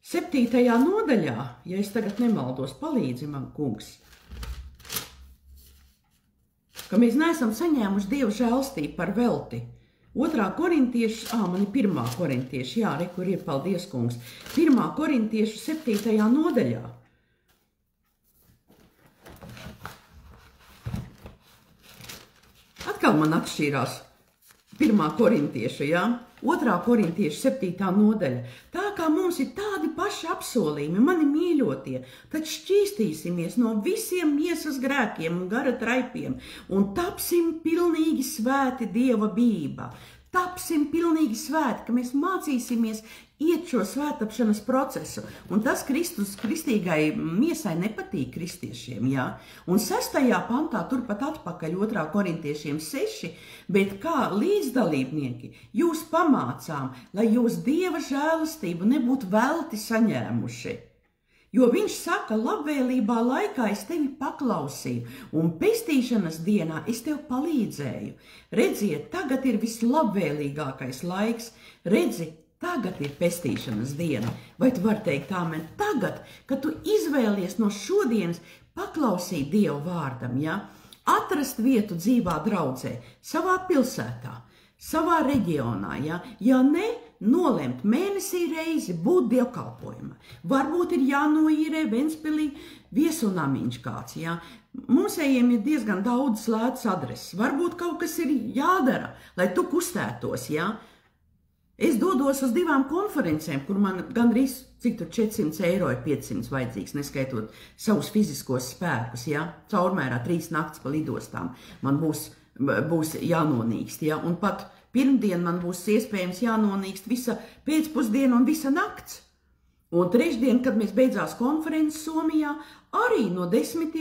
S1: 7. nodaļā, ja es tagad nemaldos, palīdzi man, kungs, ka mēs neesam saņēmuši Dieva žēlstību par velti. 2. korintiešu, man ir 1. korintiešu, jā, re, kur ir, paldies, kungs, 1. korintiešu 7. nodaļā. Atkal man atšķīrās 1. korintiešu, jā, 2. korintiešu 7. nodaļa. Tā kā mums ir tādi paši apsolījumi, mani mīļotie, tad šķīstīsimies no visiem miesas grēkiem un gara traipiem un tapsim pilnīgi svēti Dieva bībā. Tapsim pilnīgi svēti, ka mēs mācīsimies iet šo svētapšanas procesu. Un tas kristīgai miesai nepatīk kristiešiem, jā. Un 6. pantā, turpat atpakaļ 2. korintiešiem 6, bet kā līdzdalībnieki jūs pamācām, lai jūs Dieva žēlastību nebūtu velti saņēmuši. Jo viņš saka, labvēlībā laikā es tevi paklausīju, un pestīšanas dienā es tev palīdzēju. Redziet, tagad ir vislabvēlīgākais laiks, redzi, tagad ir pestīšanas diena. Vai tu vari teikt amen? Tagad, kad tu izvēlies no šodienas paklausīt Dieva vārdam, ja? Atrast vietu dzīvā draudzē, savā pilsētā, savā reģionā, ja ne, nolemt mēnesī reizi būt dievkalpojumā. Varbūt ir jānoīrē Ventspilī viesunamiņš kāds, ja? Mūsējiem ir diezgan daudz slētas adreses. Varbūt kaut kas ir jādara, lai tu kustētos, ja? Es dodos uz 2 konferencēm, kur man gandrīz, cik tur 400 eiro ir 500 vajadzīgs, neskaitot savus fiziskos spēkus, ja? Caurmērā 3 nakts pa lidostām man būs jānonīkst, ja? Un pat pirmdien man būs iespējams jānonīkst visa pēcpusdiena un visa nakts. Un trešdien, kad mēs beidzās konferences Somijā, arī no 10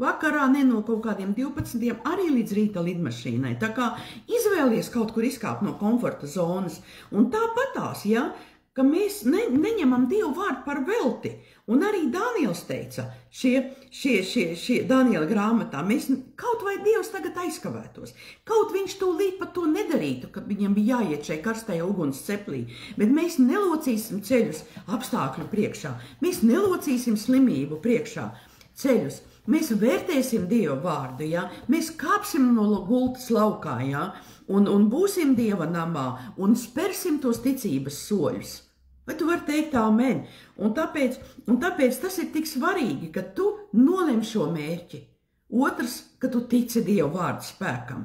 S1: vakarā, ne no kaut kādiem 12, arī līdz rīta lidmašīnai. Tā kā izvēlies kaut kur izkāpt no komforta zonas. Un tāpatās, ja, ka mēs neņemam Dievu vārdu par velti. Un arī Daniels teica, šie Daniela grāmatā, mēs kaut vai Dievs tagad aizkavētos, kaut viņš tūlīt pat to nedarītu, kad viņam bija jāiet šai karstajā uguns ceplī, bet mēs nelocīsim ceļus apstākļu priekšā, mēs nelocīsim slimību priekšā ceļus, mēs vērtēsim Dieva vārdu, ja? Mēs kāpsim no gultas laukā, ja? un būsim Dieva namā un spērsim tos ticības soļus. Vai tu vari teikt amen? Un tāpēc tas ir tik svarīgi, ka tu nolem šo mērķi. Otrs, ka tu tici Dieva vārdu spēkam.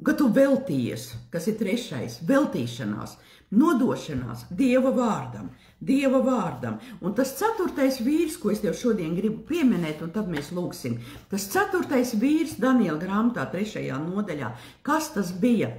S1: Ka tu veltījies, kas ir 3, veltīšanās, nodošanās Dieva vārdam. Dieva vārdam. Un tas 4. vīrs, ko es tev šodien gribu pieminēt, un tad mēs lūksim. Tas 4. vīrs Daniela grāmatā 3. nodaļā. Kas tas bija?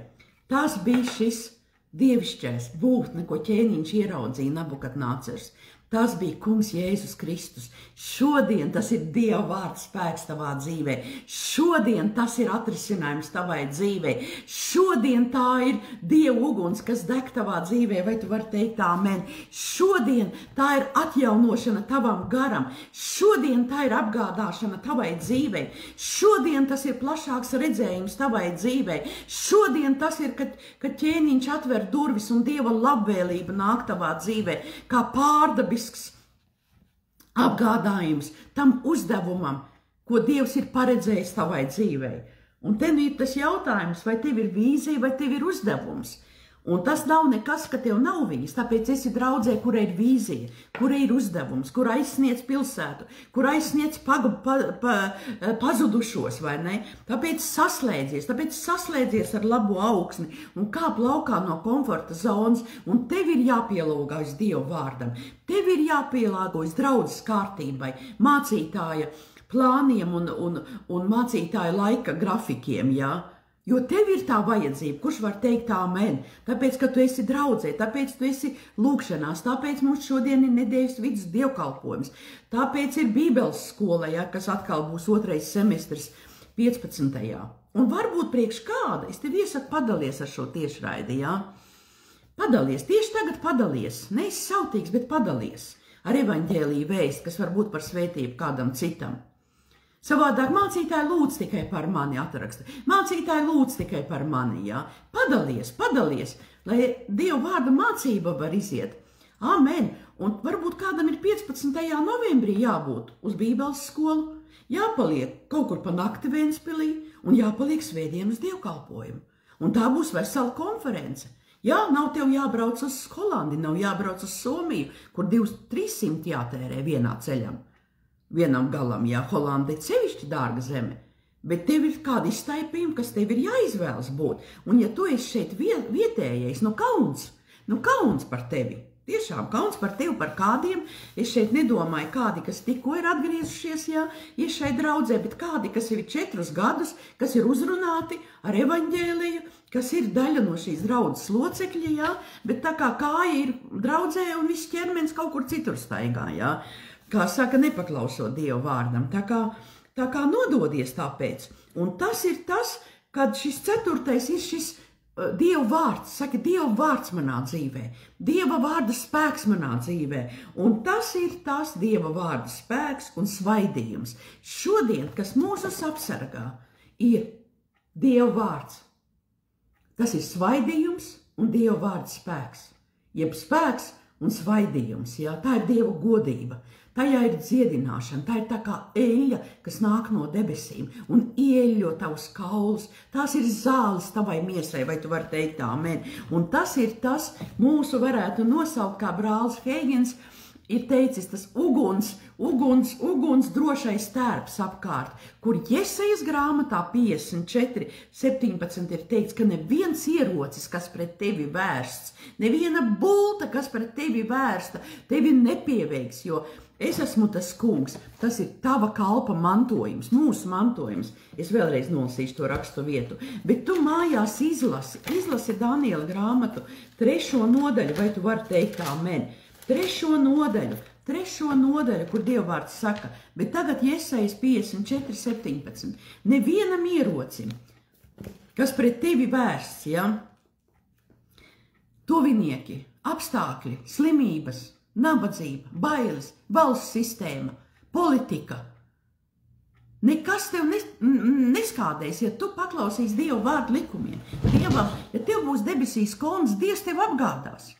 S1: Tas bija šis dievišķais būtne, ko ķēniņš ieraudzīja Nabukadnācers. Tas bija kungs Jēzus Kristus. Šodien tas ir Dieva vārds spēks tavā dzīvē. Šodien tas ir atrisinājums tavai dzīvē. Šodien tā ir Dieva uguns, kas deg tavā dzīvē. Vai tu vari teikt amen? Šodien tā ir atjaunošana tavam garam. Šodien tā ir apgādāšana tavai dzīvē. Šodien tas ir plašāks redzējums tavai dzīvē. Šodien tas ir, kad ķēniņš atver durvis un Dieva labvēlība nāk tavā dzīvē, kā pārdabisks apgādājums tam uzdevumam, ko Dievs ir paredzējis tavai dzīvei. Un te ir tas jautājums, vai tev ir vīzija, vai tev ir uzdevums. Un tas nav nekas, ka tev nav viņas, tāpēc esi draudzē, kura ir vīzija, kura ir uzdevums, kura aizsniedz pilsētu, kura aizsniedz pazudušos, vai ne? Tāpēc saslēdzies ar labo augsni un kāp laukā no komforta zonas, un tev ir jāpielūgojas Dieva vārdam, tev ir jāpielāgojas draudzes kārtībai, mācītāja plāniem un mācītāja laika grafikiem, jā? Jo tev ir tā vajadzība, kurš var teikt amen, tāpēc, ka tu esi draudzē, tāpēc tu esi lūkšanās, tāpēc mums šodien ir nedēļas vidus dievkalpojums, tāpēc ir Bībeles skola, ja, kas atkal būs 2. semestris 15. Un varbūt priekš kāda, es tev iesaku padalies ar šo tiešraidi, ja? Padalies, tieši tagad padalies, neesi sautīgs, bet padalies ar evaņģēliju vēsti, kas var būt par svētību kādam citam. Savādāk mācītāji lūdz tikai par mani atraksta. Mācītāji lūdz tikai par mani, jā. Padalies, lai Dieva vārda mācība var iziet. Amen. Un varbūt kādam ir 15. novembrī jābūt uz Bībeles skolu, jāpaliek kaut kur pa nakti Ventspilī un jāpaliek svētdienas dievkalpojumu. Un tā būs vesela konference. Jā, nav tev jābrauc uz Holandi, nav jābrauc uz Somiju, kur 200-300 jātērē vienā ceļam. Vienam galam, jā, Holanda ir sevišķi dārga zeme, bet tev ir kādi izstaipījumi, kas tev ir jāizvēlas būt. Un ja tu esi šeit vietējais, kauns par tevi. Tiešām kauns par tevi, par kādiem. Es šeit nedomāju kādi, kas tikko ir atgriezušies, jā, ir šeit draudzē, bet kādi, kas ir 4 gadus, kas ir uzrunāti ar evaņģēliju, kas ir daļa no šīs draudzes locekļa, jā, bet tā kā kāja ir draudzē un viss ķermenis kaut kur citur staigā, jā. Kā saka, nepaklausot Dieva vārdam, tā kā nododies tāpēc. Un tas ir tas, kad šis 4. ir šis Dieva vārds, saka, Dieva vārds manā dzīvē, Dieva vārda spēks manā dzīvē, un tas ir tas Dieva vārda spēks un svaidījums. Šodien, kas mūsus apsargā, ir Dieva vārds. Tas ir svaidījums un Dieva vārda spēks, jeb spēks un svaidījums, jā, tā ir Dieva godība. Tajā ir dziedināšana, tā ir tā kā eļļa, kas nāk no debesīm un ieļo tavus kaulus. Tās ir zāles tavai miesai, vai tu vari teikt amen. Un tas ir tas, mūsu varētu nosaukt, kā brālis Heigens ir teicis, tas uguns drošais tērps apkārt, kur Jesajas grāmatā 54:17 ir teikts, ka neviens ierocis, kas pret tevi vērsts, neviena bulta, kas pret tevi vērsta, tevi nepieveiks, jo es esmu tas kungs, tas ir tava kalpa mantojums, mūsu mantojums. Es vēlreiz nolasīšu to rakstu vietu, bet tu mājās izlasi Daniela grāmatu 3. nodaļu, vai tu vari teikt amen? 3. nodaļu, kur Dievvārds saka, bet tagad Jesajas 54:17. Nevienam ierocim, kas pret tevi vērsts, ja? Tuvinieki, apstākļi, slimības, nabadzība, bailes, valsts sistēma, politika. Nekas tev neskādēs, ja tu paklausīs Dieva vārdu likumiem. Dievam, ja tev būs debesīs konts, Dievs tev apgādās.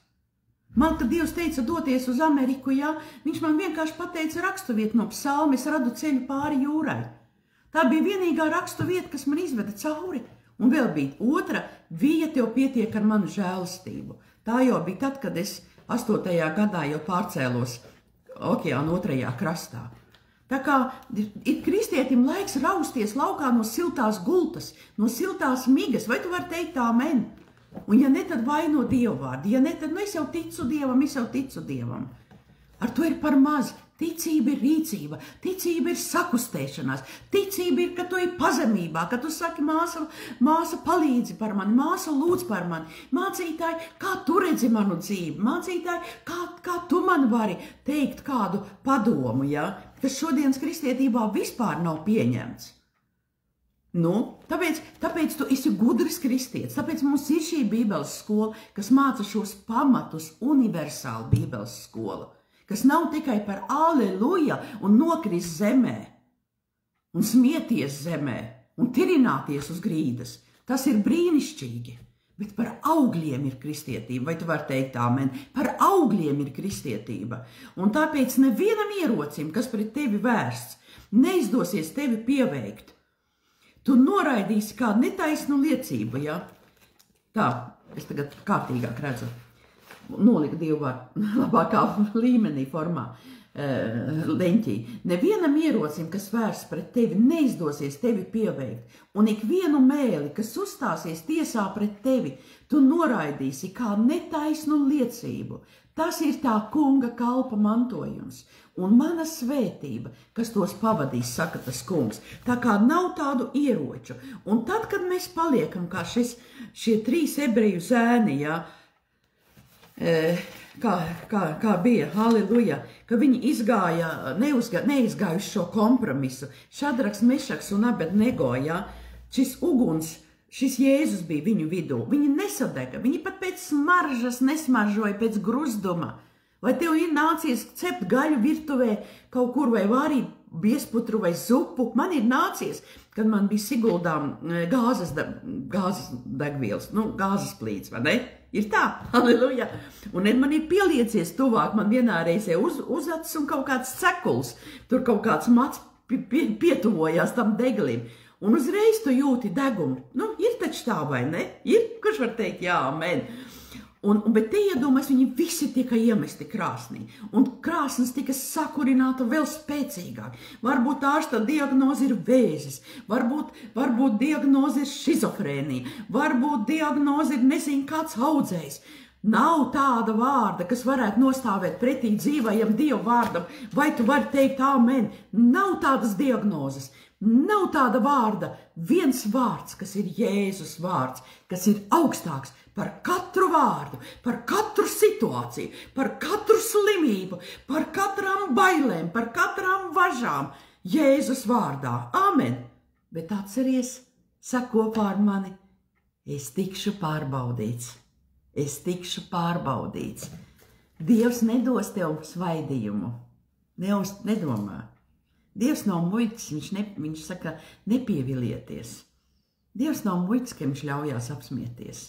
S1: Man, kad Dievs teica doties uz Ameriku, jā, viņš man vienkārši pateica rakstuvietu no psalma, es radu ceļu pāri jūrai. Tā bija vienīgā rakstuvieta, kas man izveda cauri. Un vēl bija otra, vija tev pietiek ar manu žēlastību. Tā jau bija tad, kad es 8. gadā jau pārcēlos okeāna otrajā krastā. Tā kā ir kristietim laiks rausties laukā no siltās gultas, no siltās migas, vai tu vari teikt amen? Un ja ne, tad vaino Dievu vārdu. Ja ne, tad es jau ticu Dievam. Ar to ir par maz. Ticība ir rīcība, ticība ir sakustēšanās, ticība ir, ka tu ej pazemībā, ka tu saki, māsa palīdzi par mani, māsa lūdz par mani, mācītāji, kā tu redzi manu dzīvi, mācītāji, kā tu man vari teikt kādu padomu, ja, kas šodienas kristietībā vispār nav pieņemts. Nu, tāpēc tu esi gudrs kristietis, tāpēc mums ir šī Bībeles skola, kas māca šos pamatus, universāli Bībeles skola, kas nav tikai par aleluja un nokrist zemē, un smieties zemē, un tirināties uz grīdas. Tas ir brīnišķīgi, bet par augļiem ir kristietība, vai tu vari teikt amen? Par augļiem ir kristietība, un tāpēc nevienam ierocim, kas pret tevi vērsts, neizdosies tevi pieveikt. Tu noraidīsi kādu netaisnu liecību, ja? Tā, es tagad kārtīgāk redzu. Nolika Dievu vārdu labākā līmenī formā, leņķī. Nevienam ierocim, kas vērsts pret tevi, neizdosies tevi pieveikt, un ikvienu mēli, kas uzstāsies tiesā pret tevi, tu noraidīsi kā netaisnu liecību. Tas ir tā kunga kalpa mantojums, un mana svētība, kas tos pavadīs, saka tas kungs. Tā kā nav tādu ieroču. Un tad, kad mēs paliekam kā šie 3 ebreju zēni, ja, kā bija, halleluja, ka viņi neizgāja uz šo kompromisu. Šadraks, Mešaks un Abednego, ja, šis uguns, šis Jēzus bija viņu vidū. Viņi nesadega, viņi pat pēc smaržas nesmaržoja, pēc gruzduma. Vai tev ir nācies cept gaļu virtuvē kaut kur vai biesputru vai zupu. Man ir nācies, kad man bija Siguldām gāzes degvielas, gāzes plīts, vai ne? Ir tā, halleluja. Un man ir pieliecies tuvāk, man vienā reizē uz acis un kaut kāds cekuls, tur kaut kāds mats pietuvojās tam deglim. Un uzreiz tu jūti degumu. Ir taču tā, vai ne? Ir, kurš var teikt, jā, amen. Bet te iedomājas, viņi visi tika iemesti krāsnī. Un krāsnes tika sakurināta vēl spēcīgāk. Varbūt ārsta diagnoze ir vēzis, varbūt diagnoze ir šizofrēnija, varbūt diagnoze ir nezinu kāds audzējs. Nav tāda vārda, kas varētu nostāvēt pretī dzīvajam Dieva vārdam, vai tu vari teikt amen. Nav tādas diagnozes. Nav tāda vārda, viens vārds, kas ir Jēzus vārds, kas ir augstāks par katru vārdu, par katru situāciju, par katru slimību, par katrām bailēm, par katrām važām. Jēzus vārdā. Amen. Bet atceries, saka kopā ar mani, es tikšu pārbaudīts. Es tikšu pārbaudīts. Dievs nedos tev svaidījumu. Nedomā. Dievs nav muļķis, viņš saka, nepievilieties. Dievs nav muļķis, ka viņš ļaujās apsmieties.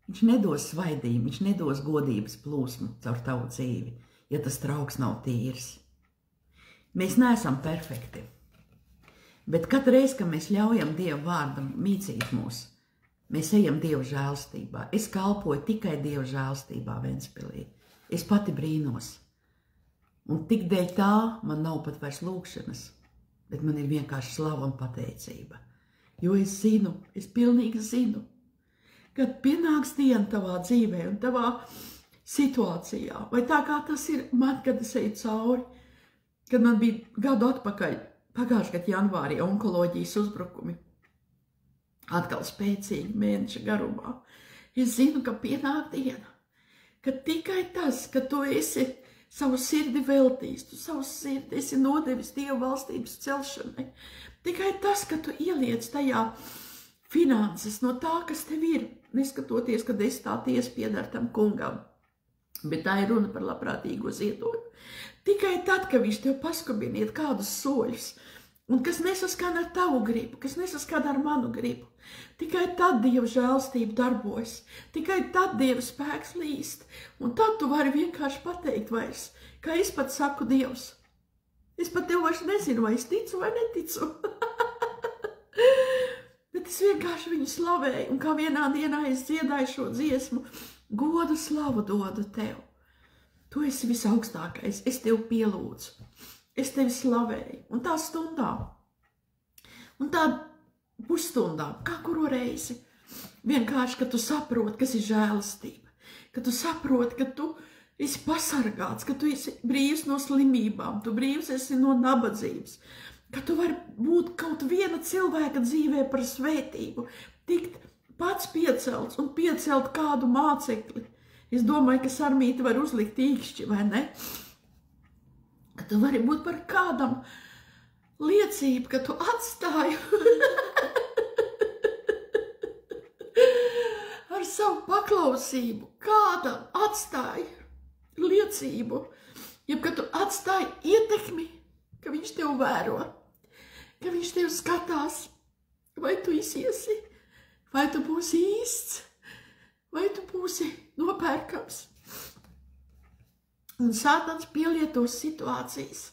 S1: Viņš nedos svaidījumu, viņš nedos godības plūsmu caur tavu dzīvi, ja tas trauks nav tīrs. Mēs neesam perfekti, bet katru reizi, kad mēs ļaujam Dieva vārdam mīcīt mūs, mēs ejam Dieva žēlstībā. Es kalpoju tikai Dieva žēlstībā Ventspilī. Es pati brīnos. Un tik dēļ tā man nav pat vairs lūkšanas, bet man ir vienkārši slava un pateicība. Jo es zinu, es pilnīgi zinu, kad pienāks diena tavā dzīvē un tavā situācijā, vai tā kā tas ir man, kad es eju cauri, kad man bija gadu atpakaļ, pagājušajā gadā janvārī, onkoloģijas uzbrukumi, atkal spēcīgi mēneša garumā. Es zinu, ka pienāk diena, ka tikai tas, ka tu esi savu sirdi veltījis, tu savu sirdi esi nodevis Dieva valstības celšanai. Tikai tas, ka tu ieliec tajā finanses no tā, kas tev ir, neskatoties, kad es tā tiesa piedar tam kungam. Bet tā ir runa par labprātīgo ziedojumu. Tikai tad, ka viņš tev paskubiniet kādus soļus, un kas nesaskan ar tavu gribu, kas nesaskan ar manu gribu, tikai tad Dieva žēlstība darbojas, tikai tad Dieva spēks līst, un tad tu vari vienkārši pateikt vairs, kā es pat saku Dievs. Es pat tev vairs nezinu, vai es ticu vai neticu. Bet es vienkārši viņu slavēju, un kā vienā dienā es dziedāju šo dziesmu, godu slavu dodu tev. Tu esi visaugstākais, es tev pielūdzu, es tevi slavēju, un tā stundā, un tā pusstundā, kā kuru reizi, vienkārši, ka tu saproti, kas ir žēlastība, ka tu saproti, ka tu esi pasargāts, ka tu esi brīvs no slimībām, tu brīvs esi no nabadzības, ka tu vari būt kaut viena cilvēka dzīvē par svētību, tikt pats piecelts un piecelt kādu mācekli. Es domāju, ka Sarmīti var uzlikt īkšķi, vai ne? Ka tu vari būt par kādam liecību, ka tu atstāji ar savu paklausību, kādam atstāji liecību, ja ka tu atstāji ietekmi, ka viņš tev vēro, ka viņš tev skatās, vai tu iziesi, vai tu būsi īsts, vai tu būsi nopērkams. Un Sātans pielietos situācijas.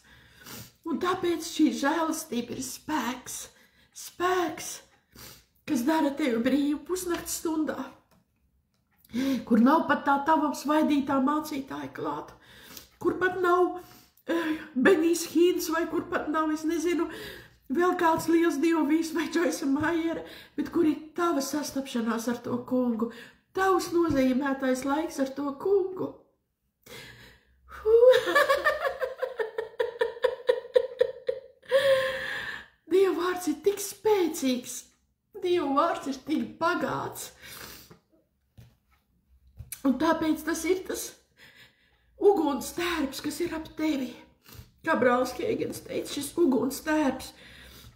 S1: Un tāpēc šī žēlastība ir spēks, kas dara tevi brīvu pusnakts stundā, kur nav pat tā tava svaidītā mācītāja klāta, kur pat nav Benijs Hīns, vai kur pat nav, es nezinu, vēl kāds liels dievvijs vai Džoisa Maiera, bet kur ir tava sastapšanās ar to kungu, tavs nozīmētais laiks ar to kungu. Dieva vārds ir tik spēcīgs, Dieva vārds ir tik bagāts. Un tāpēc tas ir tas uguns tērps, kas ir ap tevi. Kā brālis Kēgens teica, šis uguns tērps,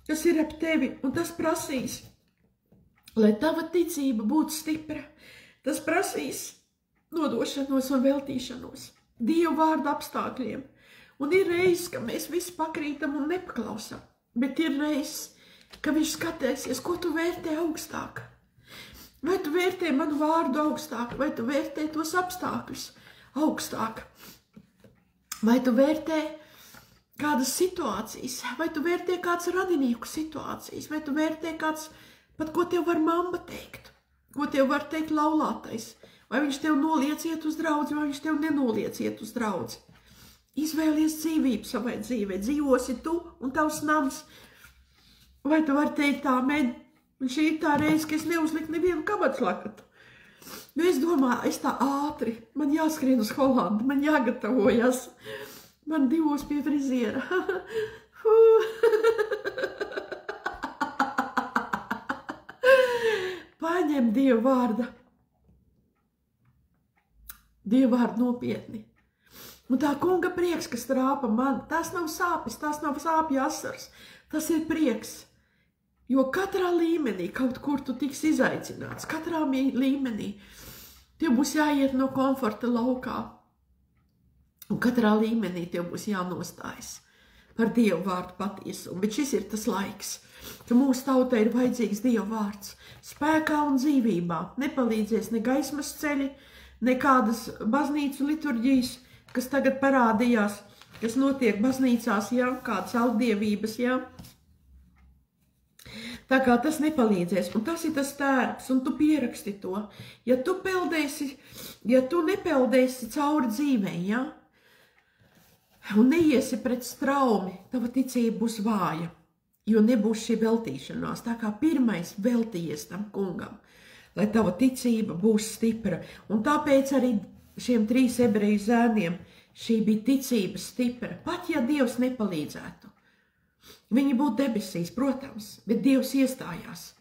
S1: kas ir ap tevi, un tas prasīs, lai tava ticība būtu stipra. Tas prasīs nodošanos un veltīšanos Dieva vārda apstākļiem Un ir reizes, ka mēs visi pakrītam un nepaklausam. Bet ir reizes, ka viņš skatēsies, ko tu vērtē augstāk. Vai tu vērtē manu vārdu augstāk, vai tu vērtē tos apstākļus augstāk. Vai tu vērtē kādas situācijas, vai tu vērtē kāds radinieku situācijas, vai tu vērtē kāds, pat ko tev var mamma teikt, ko tev var teikt laulātais, vai viņš tev noliec iet uz draudzi, vai viņš tev nenoliec iet uz draudzi. Izvēlies dzīvību savai dzīvē, dzīvosi tu un tavs nams. Vai tu vari teikt amen, un šī ir tā reize, ka es neuzliku nevienu kabatslakatu. Nu es domāju, es tā ātri, man jāskrien uz Holandu, man jāgatavojas. Man 2 pie friziera. Paņem Dieva vārda. Dieva vārdu nopietni. Un tā kunga prieks, kas trāpa man, tās nav sāpes, tās nav sāpju asaras. Tas ir prieks. Jo katrā līmenī kaut kur tu tiks izaicināts. Katrā līmenī tev būs jāiet no komforta laukā. Un katrā līmenī tev būs jānostājas par Dievu vārdu patiesumu. Bet šis ir tas laiks, ka mūsu tautai ir vajadzīgs Dieva vārds. Spēkā un dzīvībā nepalīdzēs ne gaismas ceļi, ne kādas baznīcu liturģijas, kas tagad parādījās, kas notiek baznīcās, jā, kādas altdievības, jā. Tā kā tas nepalīdzēs, un tas ir tas tērps, un tu pieraksti to. Ja tu nepeldēsi cauri dzīvei, jā, un neiesi pret straumi, tava ticība būs vāja, jo nebūs šī veltīšanās. Tā kā pirmais veltījies tam kungam, lai tava ticība būs stipra. Un tāpēc arī šiem 3 ebreju zēniem šī bija ticība stipra, pat ja Dievs nepalīdzētu. Viņi būtu debesīs, protams, bet Dievs iestājās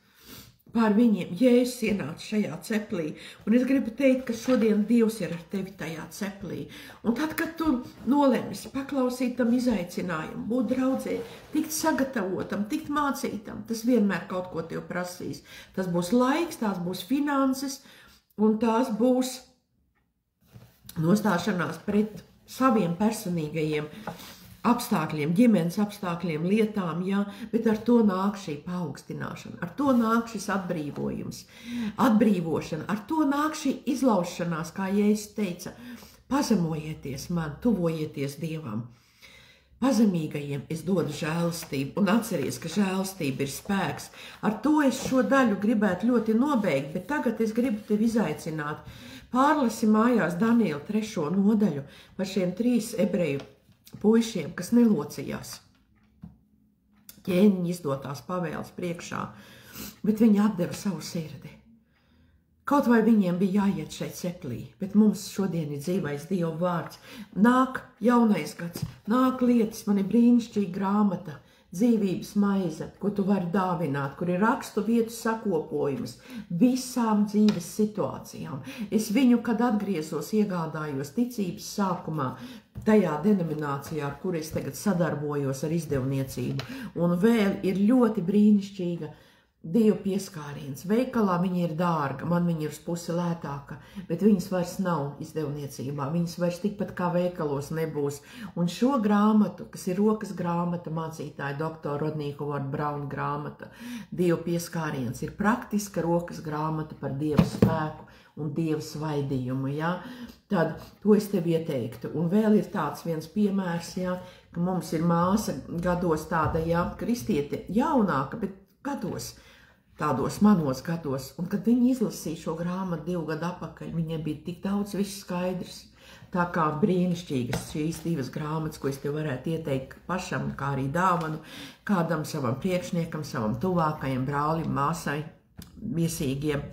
S1: pār viņiem. Jēzus ienāca šajā ceplī, un es gribu teikt, ka šodien Dievs ir ar tevi tajā ceplī. Un tad, kad tu nolemsi paklausīt tam izaicinājumu, būt draudzē, tikt sagatavotam, tikt mācītam, tas vienmēr kaut ko tev prasīs. Tas būs laiks, tās būs finanses, un tās būs nostāšanās pret saviem personīgajiem apstākļiem, ģimenes apstākļiem, lietām, jā, bet ar to nāk šī paaugstināšana, ar to nāk šis atbrīvojums, atbrīvošana, ar to nāk šī izlaušanās, kā Jēzus teica, pazemojieties man, tuvojieties Dievam. Pazemīgajiem es dodu žēlastību, un atceries, ka žēlastība ir spēks. Ar to es šo daļu gribētu ļoti nobeigt, bet tagad es gribu tevi izaicināt. Pārlasi mājās Daniela 3. nodaļu par šiem 3 ebreju puišiem, kas nelocījās ķēniņa izdotās pavēles priekšā, bet viņi atdeva savu sirdi. Kaut vai viņiem bija jāiet šeit ceplī, bet mums šodien ir dzīvais Dieva vārds. Nāk jaunais gads, nāk lietas, man ir brīnišķīga grāmata, dzīvības maize, ko tu vari dāvināt, kur ir rakstu vietu sakopojums visām dzīves situācijām. Es viņu, kad atgriezos, iegādājos ticības sākumā, tajā denominācijā, ar kur es tagad sadarbojos ar izdevniecību. Un vēl ir ļoti brīnišķīga Dievu pieskāriens. Veikalā viņa ir dārga, man viņa ir uz pusi lētāka, bet viņas vairs nav izdevniecībā, viņas vairs tikpat kā veikalos nebūs. Un šo grāmatu, kas ir rokas grāmata, mācītāja doktora Rodnija Howard Brauna grāmata, Dievu pieskāriens, ir praktiska rokas grāmata par Dievu spēku un Dieva svaidījumu, ja? Tad to es tev ieteiktu. Un vēl ir tāds viens piemērs, ja? Ka mums ir māsa gados tāda, ja, kristiete, jaunāka, bet gados, tādos manos gados, un kad viņi izlasīja šo grāmatu 2 gadu atpakaļ, viņiem bija tik daudz viss skaidrs. Tā kā brīnišķīgas šīs 2 grāmatas, ko es tev varētu ieteikt pašam, kā arī dāvanu, kādam savam priekšniekam, savam tuvākajam brālim, māsai, miesīgiem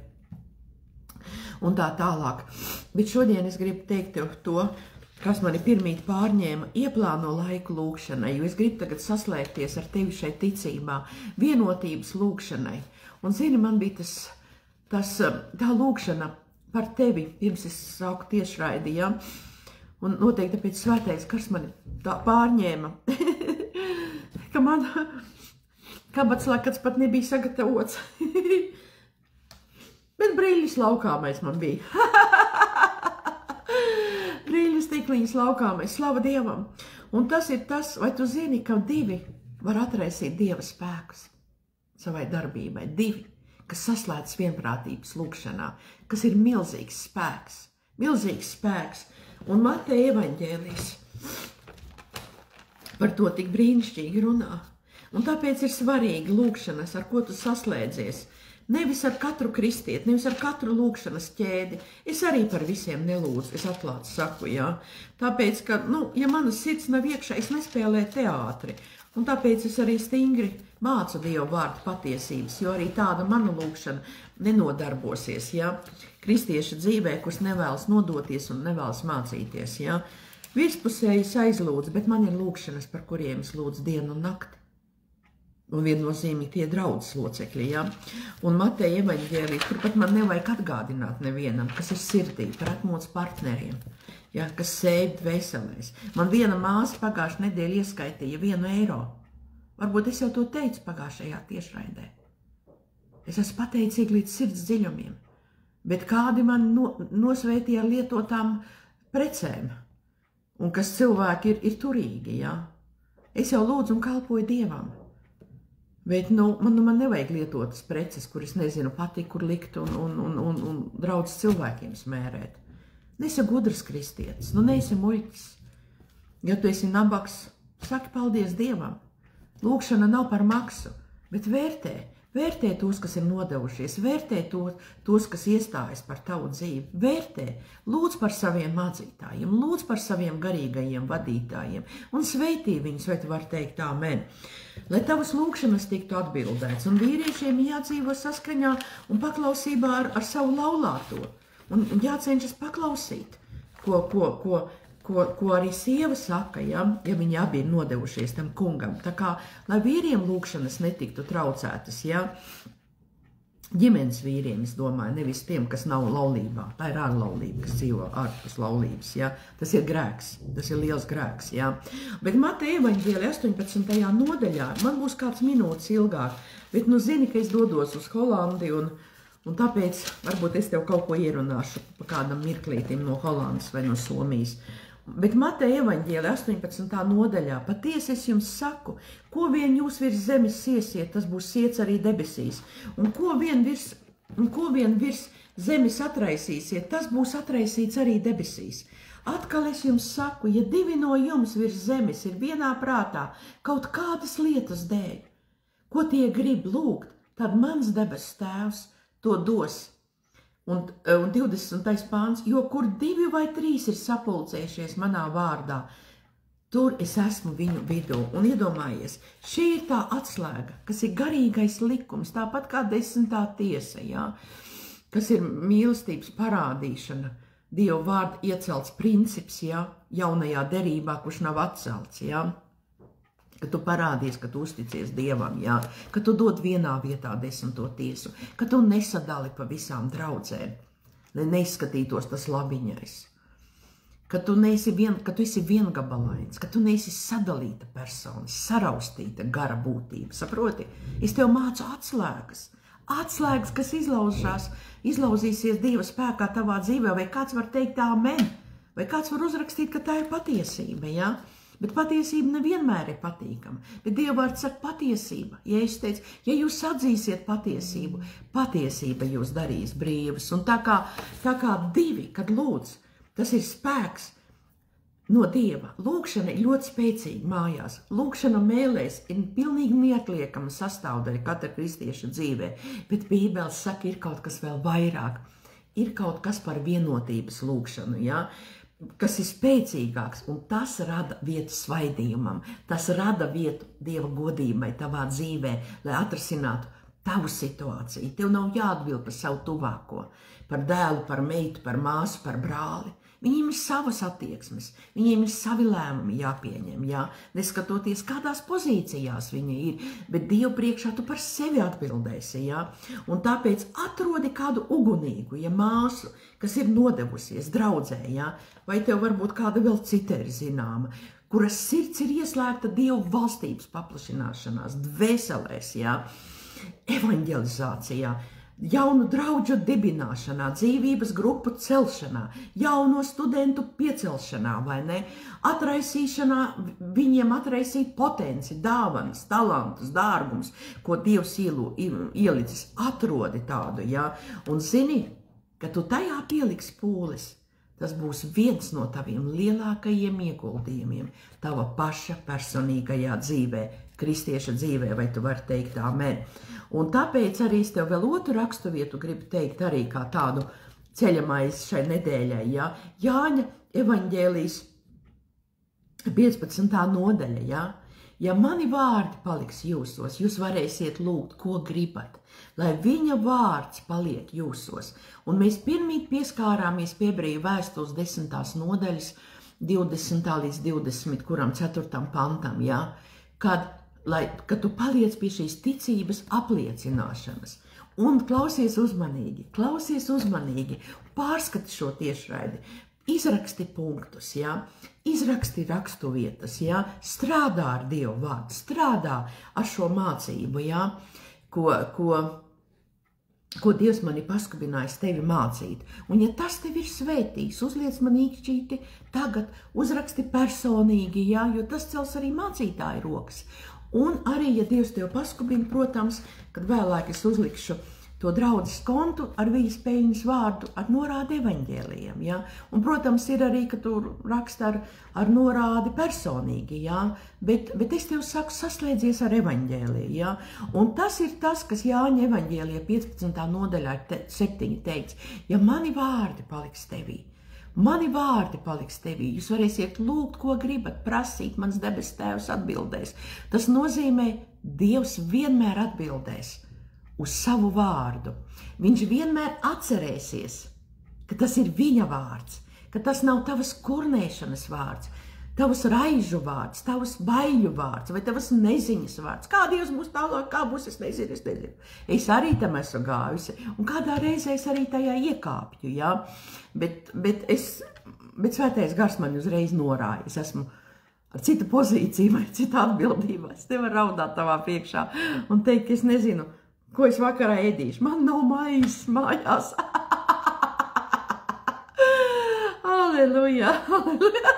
S1: un tā tālāk. Bet šodien es gribu teikt tev to, kas mani pirmīt pārņēma, ieplāno laiku lūkšanai, jo es gribu tagad saslēgties ar tevi šeit ticībā, vienotības lūkšanai. Un zini, man bija tā lūkšana par tevi, pirms es sāku tiešraidi, ja? Un noteikti tāpēc svētais, kas mani tā pārņēma, ka man kabatslakats pat nebija sagatavots. Bet brīļas laukāmais man bija. Brīļas tikliņas laukāmais, slava Dievam. Un tas ir tas, vai tu zini, ka 2 var atraisīt Dieva spēkus savai darbībai. 2, kas saslēdz vienprātības lūkšanā, kas ir milzīgs spēks. Milzīgs spēks. Un Mateja evaņģēlijs par to tik brīnišķīgi runā. Un tāpēc ir svarīgi lūkšanas, ar ko tu saslēdzies. Nevis ar katru kristieti, nevis ar katru lūkšanas ķēdi. Es arī par visiem nelūdzu, es atklāti saku, jā. Tāpēc, ka, ja manas sirds nav iekšā, es nespēlēju teātri. Un tāpēc es arī stingri mācu Dievu vārdu patiesības, jo arī tāda mana lūkšana nenodarbosies, jā. Kristieša dzīvē, kurš nevēlas nodoties un nevēlas mācīties, jā. Virspusēji es aizlūdzu, bet man ir lūkšanas, par kuriem es lūdzu dienu un nakti. Un viennozīmīgi tie draudzes locekļi, ja? Un Mateja evaņģēlija, turpat man nevajag atgādināt nevienam, kas ir sirdī par atmodas partneriem, ja? Kas sēž dvēselēs. Man viena māsa pagājušajā nedēļā ieskaitīja 1 eiro. Varbūt es jau to teicu pagājušajā tiešraidē. Es esmu pateicīga līdz sirds dziļumiem, bet kādi man nosvētīja ar lietotām precēm, un kas cilvēki ir turīgi, ja? Es jau lūdzu un kalpoju Dievam. Bet man nevajag lietotas preces, kuras nezinu patīk, kur likt un draudz cilvēkiem smērēt. Nesi gudrs kristietis, neesi muļķis. Ja tu esi nabaks, saki paldies Dievam. Lūkšana nav par maksu, bet vērtē tos, kas ir nodevušies, vērtē tos, kas iestājas par tavu dzīvi, vērtē, lūdz par saviem mācītājiem, lūdz par saviem garīgajiem vadītājiem un sveitī viņus, vai tu vari teikt amen. Lai tavas lūkšanas tiktu atbildēts, un vīriešiem jādzīvo saskaņā un paklausībā ar savu laulāto, un jācenšas paklausīt, ko arī sieva saka, ja viņi abi ir nodevušies tam kungam. Tā kā, lai vīriem lūkšanas netiktu traucētas, ja, ģimenes vīriem, es domāju, nevis tiem, kas nav laulībā. Tā ir ārlaulība, kas dzīvo ārpus laulības, ja. Tas ir grēks, tas ir liels grēks, ja. Bet Mateja evaņģēlijā 18. nodaļā, man būs kāds minūtes ilgāk, bet zini, ka es dodos uz Holandi, un tāpēc varbūt es tev kaut ko ierunāšu pa kādam mirklītim no Holandas vai no Somijas. Bet Mateja evaņģēlijā 18. nodaļā, patiesi es jums saku, ko vien jūs virs zemes siesiet, tas būs siets arī debesīs, un ko vien virs zemes atraisīsiet, tas būs atraisīts arī debesīs. Atkal es jums saku, ja 2 no jums virs zemes ir vienā prātā kaut kādas lietas dēļ, ko tie grib lūgt, tad mans debes tēvs to dos. Un 20. pāns, jo kur 2 vai 3 ir sapulcējušies manā vārdā, tur es esmu viņu vidū. Un iedomājies, šī ir tā atslēga, kas ir garīgais likums, tāpat kā 10. tiesa, ja? Kas ir mīlestības parādīšana, Dieva vārda iecelts princips, ja? Jaunajā derībā, kurš nav atcelts, ja? Ka tu parādies, ka tu uzticies Dievam, jā, ka tu dod vienā vietā 10. tiesu, ka tu nesadali pa visām draudzēm, lai neizskatītos tas labiņais, ka tu esi viengabalains, ka tu neesi sadalīta persona, saraustīta gara būtība, saproti? Es tev mācu atslēgas, kas izlauzīsies Dieva spēkā tavā dzīvē, vai kāds var teikt amen, vai kāds var uzrakstīt, ka tā ir patiesība, jā? Bet patiesība nevienmēr ir patīkama. Bet Dieva vārds saka patiesība. Ja es teicu, ja jūs atzīsiet patiesību, patiesība jūs darīs brīvus. Un tā kā 2, kad lūdz, tas ir spēks no Dieva. Lūkšana ir ļoti spēcīga mājās. Lūkšana mēlēs ir pilnīgi neatliekama sastāvdaļa katra kristieša dzīvē. Bet Bībele saka, ir kaut kas vēl vairāk. Ir kaut kas par vienotības lūkšanu, ja? Kas ir spēcīgāks, un tas rada vietu svaidījumam, tas rada vietu Dieva godībai tavā dzīvē, lai atrisinātu tavu situāciju. Tev nav jāatbild par savu tuvāko, par dēlu, par meitu, par māsu, par brāli. Viņiem ir savas attieksmes, viņiem ir savi lēmumi jāpieņem, jā? Neskatoties, kādās pozīcijās viņi ir, bet Dievu priekšā tu par sevi atbildēsi, jā? Un tāpēc atrodi kādu ugunīgu, ja māsu, kas ir nodevusies draudzē, jā? Vai tev varbūt kāda vēl cita ir zināma, kuras sirds ir ieslēgta Dievu valstības paplašināšanās, dvēselēs, jā? Evaņģelizācijā, jaunu draudžu dibināšanā, dzīvības grupu celšanā, jauno studentu piecelšanā, vai ne? Atraisīšanā, viņiem atraisīt potenci, dāvanas, talantus, dārgumus, ko Dievs ielicis, atrodi tādu, ja? Un zini, ka tu tajā pieliksi pūles. Tas būs viens no taviem lielākajiem ieguldījumiem tava paša personīgajā dzīvē, kristieša dzīvē, vai tu vari teikt amen. Un tāpēc arī es tev vēl otru raksturvietu gribu teikt arī kā tādu ceļamais šai nedēļai, ja? Jāņa evaņģēlijas 15. nodaļa, ja? Ja mani vārdi paliks jūsos, jūs varēsiet lūgt, ko gribat, lai viņa vārds paliek jūsos. Un mēs pirmīt pieskārāmies pie Ebreju vēstules 10. nodaļas, 20. līdz 20, kuram 4. pantam, ja? Kad tu paliec pie šīs ticības apliecināšanas. Un klausies uzmanīgi, pārskati šo tiešraidi, izraksti punktus, ja? Izraksti raksturvietas, ja? Strādā ar Dievu vārdu, strādā ar šo mācību, ja? Ko Dievs man ir paskubinājis tevi mācīt. Un ja tas tevi ir svētījis, uzliec man īkšķīti tagad, uzraksti personīgi, ja? Jo tas cels arī mācītāju rokas. Un arī, ja Dievs tev paskubina, protams, kad vēlāk es uzlikšu to draudzes kontu ar viņas peļņas vārdu, ar norādi evaņģēlijiem, ja? Un, protams, ir arī, ka tu raksti ar norādi personīgi, ja? Bet es tev saku, saslēdzies ar evaņģēliju, ja? Un tas ir tas, kas Jāņa evaņģēlijā 15. nodaļā 7 teikts, ja mani vārdi paliks tevī, jūs varēsiet lūgt, ko gribat, prasīt, mans debes tēvs atbildēs. Tas nozīmē, Dievs vienmēr atbildēs uz savu vārdu. Viņš vienmēr atcerēsies, ka tas ir viņa vārds, ka tas nav tavas kurnēšanas vārds, tavas raižu vārds, tavas baiļu vārds vai tavas neziņas vārds. Kā Dievs būs tālāk, kā būs, es nezinu. Es arī tam esmu gājusi, un kādā reizē es arī tajā iekāpju, ja? Bet svētais gars man uzreiz norāja. Es esmu ar citu pozīciju vai citu atbildību. Es nevaru raudāt tavā priekšā un teikt, ka es nezinu, ko es vakarā ēdīšu. Man nav maizes mājās. Halleluja, halleluja.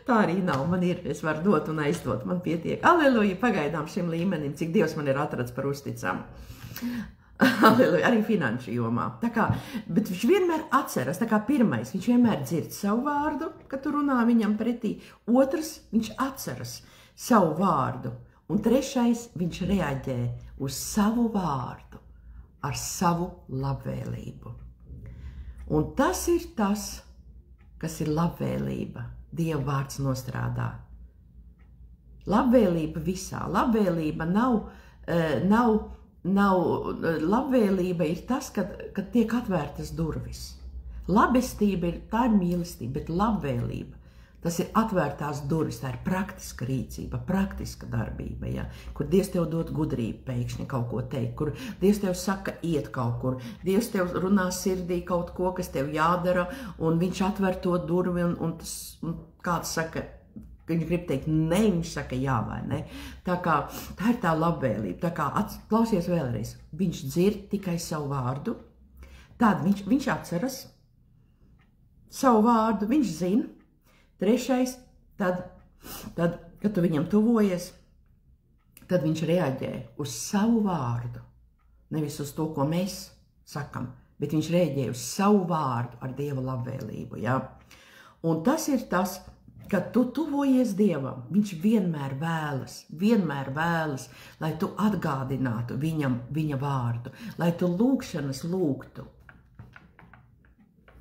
S1: Tā arī nav, man ir, es varu dot un aizdot, man pietiek. Halleluja, pagaidām šim līmenim, cik Dievs man ir atrads par uzticam. Halleluja, arī finanšu jomā. Bet viņš vienmēr atceras, pirmais, viņš vienmēr dzird savu vārdu, kad tu runā viņam pretī. Otrs, viņš atceras savu vārdu. Un trešais, viņš reaģē uz savu vārdu, ar savu labvēlību. Un tas ir tas, kas ir labvēlība. Dieva vārds nostrādā. Labvēlība visā. Labvēlība labvēlība ir tas, kad tiek atvērtas durvis. Labestība tā ir mīlestība, bet labvēlība. Tas ir atvērtās durvis, tā ir praktiska rīcība, praktiska darbība, ja? Kur Dievs tev dod gudrību pēkšņi kaut ko teikt, kur Dievs tev saka iet kaut kur, Dievs tev runā sirdī kaut ko, kas tev jādara, un viņš atver to durvi, un kāds saka, viņš grib teikt ne, viņš saka jā vai ne. Tā ir tā labvēlība, klausies vēlreiz, viņš dzird tikai savu vārdu, tad viņš atceras savu vārdu, viņš zina. Trešais, tad, kad tu viņam tuvojies, tad viņš reaģē uz savu vārdu. Nevis uz to, ko mēs sakam, bet viņš reaģē uz savu vārdu ar Dieva labvēlību. Ja? Un tas ir tas, kad tu tuvojies Dievam, viņš vienmēr vēlas, lai tu atgādinātu viņam viņa vārdu, lai tu lūgšanas lūgtu.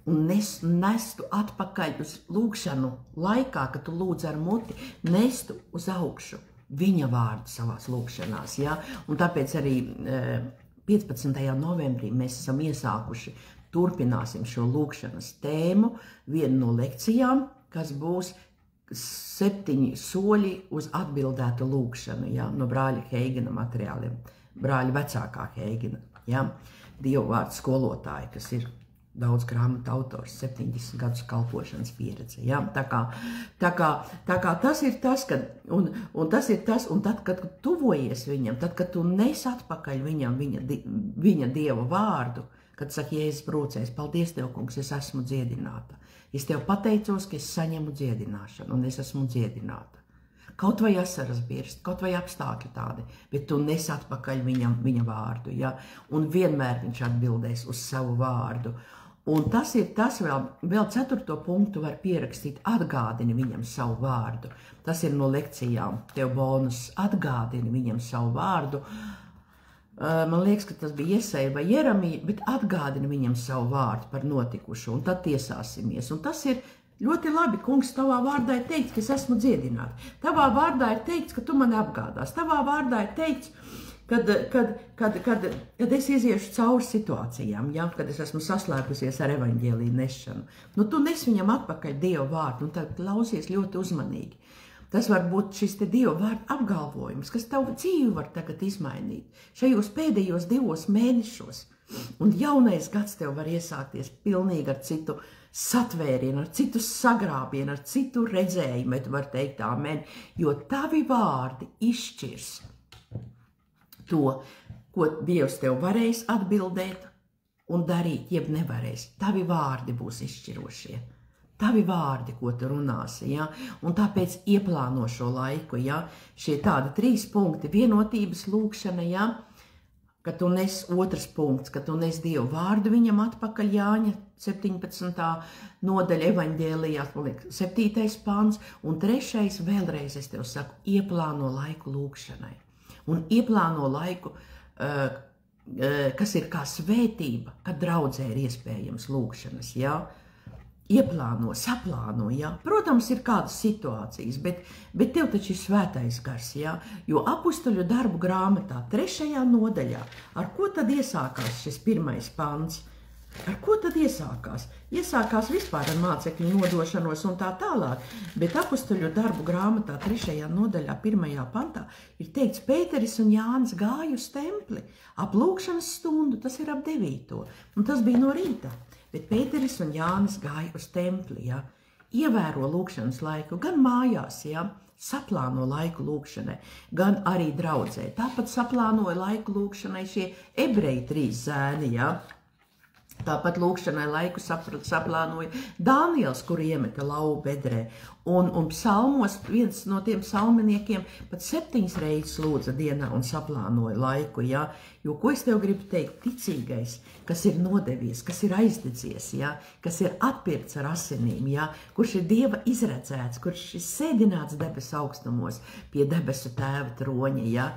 S1: Un nestu atpakaļ uz lūgšanu laikā, kad tu lūdz ar muti, nestu uz augšu viņa vārdu savās lūgšanās. Ja? Un tāpēc arī 15. novembrī mēs esam iesākuši, turpināsim šo lūgšanas tēmu, vienu no lekcijām, kas būs 7 soļi uz atbildētu lūgšanu, ja? No brāļa Heigena materiāliem, brāļa vecākā Heigena, ja? Dievu vārdu skolotāja, kas ir daudz grāmatu autors, 70 gadus kalpošanas pieredze. Ja? Tā kā tas ir tas, un tas ir tas, un tad, kad tuvojies viņam, tad, kad tu nes atpakaļ viņam viņa Dieva vārdu, kad saka, Jēzus brūcējs, paldies Tev, kungs, es esmu dziedināta. Es Tev pateicos, ka es saņemu dziedināšanu, un es esmu dziedināta. Kaut vai asaras birst, kaut vai apstākļi tādi, bet tu nes atpakaļ viņa vārdu, ja? Un vienmēr viņš atbildēs uz savu vārdu. Un tas ir tas, vēl 4. punktu var pierakstīt, atgādini viņam savu vārdu. Tas ir no lekcijām, tev bonus, atgādini viņam savu vārdu. Man liekas, ka tas bija Iesaja vai Jeremija, bet atgādini viņam savu vārdu par notikušo, un tad tiesāsimies. Un tas ir ļoti labi, kungs, tavā vārdā ir teikts, ka es esmu dziedināta. Tavā vārdā ir teikts, ka tu mani apgādās. Tavā vārdā ir teikts, kad es iziešu cauri situācijām, ja? Kad es esmu saslēpusies ar evaņģēliju nešanu. Nu, tu nes viņam atpakaļ Dieva vārdu, un tad klausies ļoti uzmanīgi. Tas var būt šis te Dieva vārdu apgalvojums, kas tavu dzīvi var tagad izmainīt. Šajos pēdējos 2 mēnešos. Un jaunais gads tev var iesākties pilnīgi ar citu satvērienu, ar citu sagrābienu, ar citu redzējumu, tu var teikt amen, jo tavi vārdi izšķirs to, ko Dievs tev varēs atbildēt un darīt, jeb nevarēs. Tavi vārdi būs izšķirošie. Tavi vārdi, ko tu runāsi, ja? Un tāpēc ieplāno šo laiku, ja? Šie tādi 3 punkti, vienotības lūkšana, ja? Kad tu nes 2. punkts, kad tu nes Dievu vārdu viņam atpakaļ, Jāņa 17. nodaļa evaņģēlijā, 7. pāns, un 3. vēlreiz es tev saku, ieplāno laiku lūkšanai. Un ieplāno laiku, kas ir kā svētība, kad draudzē ir iespējams lūkšanas, ja? Ieplāno, saplāno, ja? Protams, ir kādas situācijas, bet tev taču ir svētais gars, ja? Jo apustuļu darbu grāmatā 3. nodaļā, ar ko tad iesākās šis 1. pants? Ar ko tad iesākās? Iesākās vispār ar mācekļu nodošanos un tā tālāk, bet apustuļu darbu grāmatā 3. nodaļā 1. pantā ir teikts, Pēteris un Jānis gāja uz templi, ap lūkšanas stundu, tas ir ap 9. Un tas bija no rīta. Bet Pēteris un Jānis gāja uz templi, ja? Ievēro lūkšanas laiku, gan mājās, ja? Saplāno laiku lūkšanai, gan arī draudzē. Tāpat saplānoja laiku lūkšanai šie ebreji 3 zēni, ja? Tāpat lūkšanai laiku saplānoja Dāniels, kur iemeta lauvu bedrē. Un psalmos viens no tiem psalminiekiem pat 7 reizes lūdza dienā un saplānoja laiku, ja? Jo, ko es tev gribu teikt, ticīgais, kas ir nodevies, kas ir aizdedzies, ja? Kas ir atpirkts ar asinīm, ja? Kurš ir Dieva izredzēts, kurš ir sēdināts debesu augstumos pie debesu tēva troņa, ja?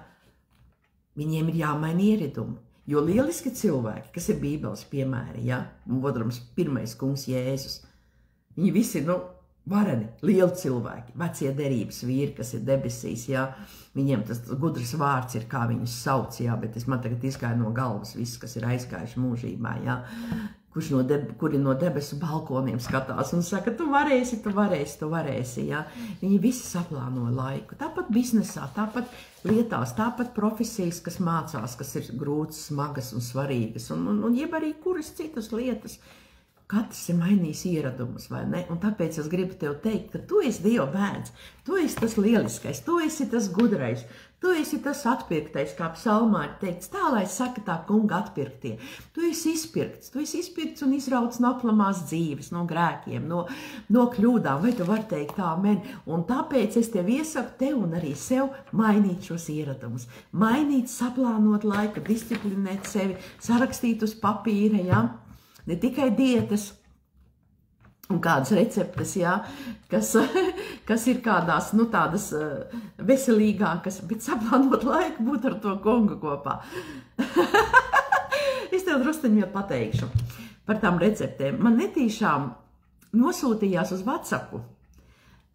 S1: Viņiem ir jāmaina ieridumi. Jo lieliski cilvēki, kas ir Bībeles piemēri, ja? Un otrams, 1. kungs Jēzus, viņi visi, vareni, lieli cilvēki, vecie derības vīri, kas ir debesīs, ja? Viņiem tas gudrs vārds ir, kā viņus sauc, ja? Bet man tagad izgāja no galvas viss, kas ir aizgājuši mūžībā, ja? Kuri no debesu balkoniem skatās un saka, tu varēsi, ja? Viņi visi saplāno laiku. Tāpat biznesā, tāpat lietās, tāpat profesijas, kas mācās, kas ir grūtas, smagas un svarīgas, un jeb arī kuras citas lietas. Katrs ir mainījis ieradumus, vai ne? Un tāpēc es gribu tev teikt, ka tu esi Dieva bērns, tu esi tas lieliskais, tu esi tas gudrais, tu esi tas atpirktais, kā psalmā ir teikts, tā, lai saka tā kunga atpirktie. Tu esi izpirkts un izrauts no aplamās dzīves, no grēkiem, no kļūdām, vai tu vari teikt amen. Un tāpēc es tev iesaku tev un arī sev mainīt šos ieradumus, mainīt, saplānot laiku, disciplinēt sevi, sarakstīt uz papīra, ja? Ne tikai dietas un kādas receptes, ja, kas ir kādās, tādas veselīgākas, bet saplānot laiku būt ar to kungu kopā. Es tev drusciņi vēl pateikšu par tām receptēm. Man netīšām nosūtījās uz WhatsAppu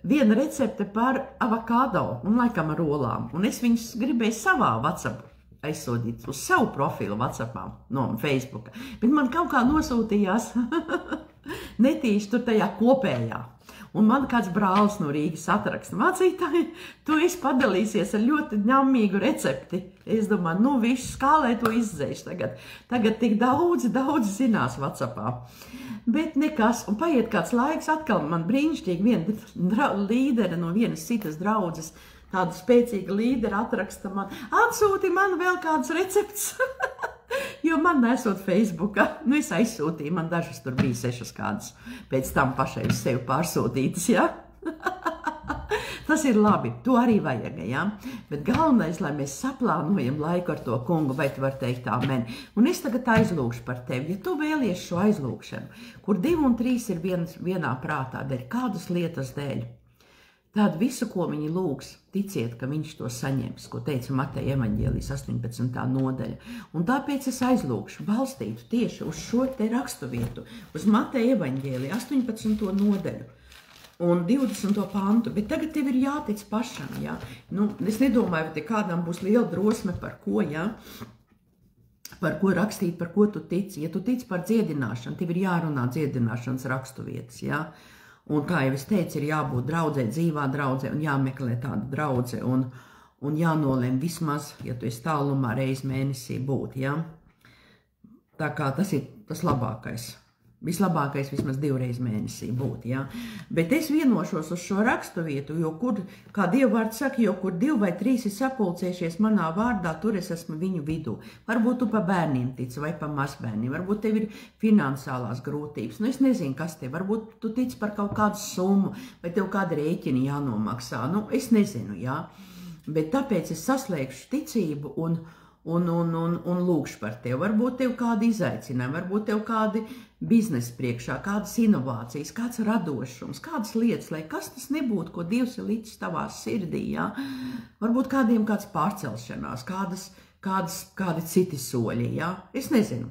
S1: viena recepte par avokado un laikam ar olām, un es viņus gribēju savā WhatsApp aizsūtīt uz savu profilu WhatsAppā no Facebooka, bet man kaut kā nosūtījās netīši tur tajā kopējā. Un man kāds brālis no Rīgas atraksta, mācītāji, tu esi padalīsies ar ļoti ņammīgu recepti. Es domāju, nu viss, kā lai to izdzēš tagad. Tagad tik daudzi zinās WhatsAppā. Bet nekas, un paiet kāds laiks, atkal man brīnišķīgi viena līdera no vienas citas draudzes, tāda spēcīga līdera atraksta man, atsūti man vēl kāds recepts. Jo man nesot Facebookā, nu es aizsūtīju, man dažas tur bija 6 kādas, pēc tam pašai uz sevi pārsūtītas, ja? Tas ir labi, to arī vajag, ja? Bet galvenais, lai mēs saplānojam laiku ar to kungu, vai tu var teikt amen. Un es tagad aizlūkšu par tevi, ja tu vēlies šo aizlūkšanu, kur 2 un 3 ir vienā prātā dēļ, kādas lietas dēļ. Tad visu, ko viņi lūgs, ticiet, ka viņš to saņems, ko teica Mateja evaņģēlijas 18. nodaļa. Un tāpēc es aizlūkšu, balstītu tieši uz šo te raksturvietu, uz Mateja evaņģēlija 18. nodaļu un 20. pantu, bet tagad tev ir jātic pašam, jā. Nu, es nedomāju, vai te kādam būs liela drosme par ko, jā. Par ko rakstīt, par ko tu tici. Ja tu tici par dziedināšanu, tev ir jārunā dziedināšanas raksturvietas, jā. Un, kā jau es teicu, ir jābūt draudzē, dzīvā draudzē, un jāmeklē tāda draudze, un jānolem vismaz, ja tu esi tālumā, reiz mēnesī būt, ja? Tā kā tas ir tas labākais. Vislabākais vismaz 2 reizes mēnesī būt, ja? Bet es vienošos uz šo raksturvietu, jo kur, kā Dievvvārds saka, jo kur 2 vai 3 ir sapulcējušies manā vārdā, tur es esmu viņu vidū. Varbūt tu pa bērniem tici vai pa mazbērniem, varbūt tev ir finansiālās grūtības, nu es nezinu, kas tev, varbūt tu tici par kaut kādu summu, vai tev kāda rēķina jānomaksā, nu es nezinu, ja? Bet tāpēc es saslēgšu ticību un lūkšu par tevi. Varbūt tev kādi izaicinājumi, varbūt tev kādi biznesa priekšā, kādas inovācijas, kāds radošums, kādas lietas, lai kas tas nebūtu, ko Dievs ir licis tavā sirdī, ja? Varbūt kādiem kāds pārcelšanās, kādi citi soļi, ja? Es nezinu.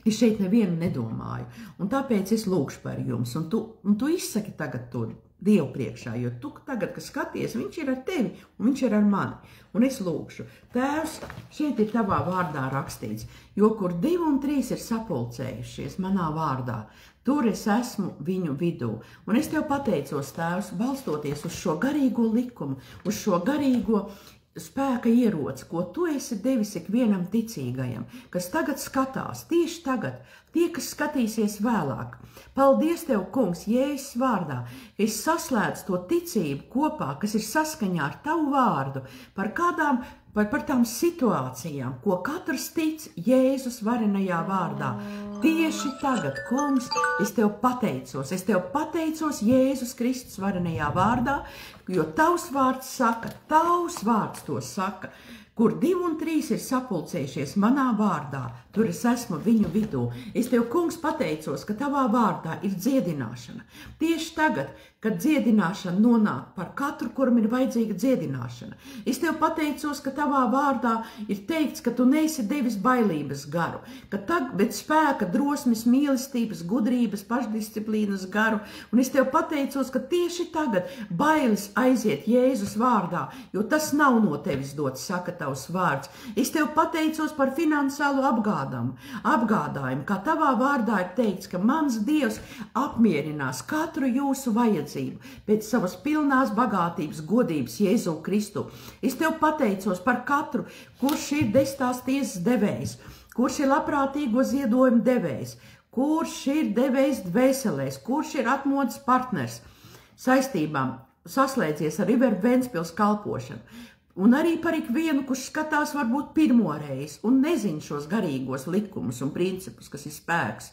S1: Es šeit nevienu nedomāju, un tāpēc es lūkšu par jums, un tu izsaki tagad to Dievu priekšā, jo tu tagad, kad skaties, viņš ir ar tevi, un viņš ir ar mani, un es lūkšu. Tēvs, šeit ir tavā vārdā rakstīts, jo kur 2 un 3 ir sapulcējušies manā vārdā, tur es esmu viņu vidū, un es tev pateicos, Tēvs, balstoties uz šo garīgo likumu, uz šo garīgo spēka ieroci, ko tu esi devis ikvienam ticīgajam, kas tagad skatās, tieši tagad, tie, kas skatīsies vēlāk. Paldies tev, kungs, Jēzus vārdā, ka es saslēdzu to ticību kopā, kas ir saskaņā ar tavu vārdu, par tām situācijām, ko katrs tic Jēzus varenajā vārdā. Tieši tagad, kungs, es tev pateicos Jēzus Kristus varenajā vārdā, jo tavs vārds to saka, kur 2 un 3 ir sapulcējušies manā vārdā, tur es esmu viņu vidū. Es tev, kungs, pateicos, ka tavā vārdā ir dziedināšana. Tieši tagad, kad dziedināšana nonāk par katru, kuram ir vajadzīga dziedināšana. Es tev pateicos, ka tavā vārdā ir teikts, ka tu neesi devis bailības garu, bet spēka, drosmes, mīlestības, gudrības, pašdisciplīnas garu. Un es tev pateicos, ka tieši tagad bailes aiziet Jēzus vārdā, jo tas nav no tevis dots, saka tavs vārds. Es tev pateicos par finansiālo apgādājumu, kā tavā vārdā ir teikts, ka mans Dievs apmierinās katru jūsu vajadzību pēc savas pilnās bagātības, godības Jēzu Kristu. Es tev pateicos par katru, kurš ir 10. tiesas devējs, kurš ir labprātīgo ziedojumu devējs, kurš ir devējs dvēselēs, kurš ir atmodas partners saistībām, saslēdzies ar River Ventspils kalpošanu. Un arī par ikvienu, kurš skatās varbūt pirmo reizi un nezin šos garīgos likumus un principus, kas ir spēks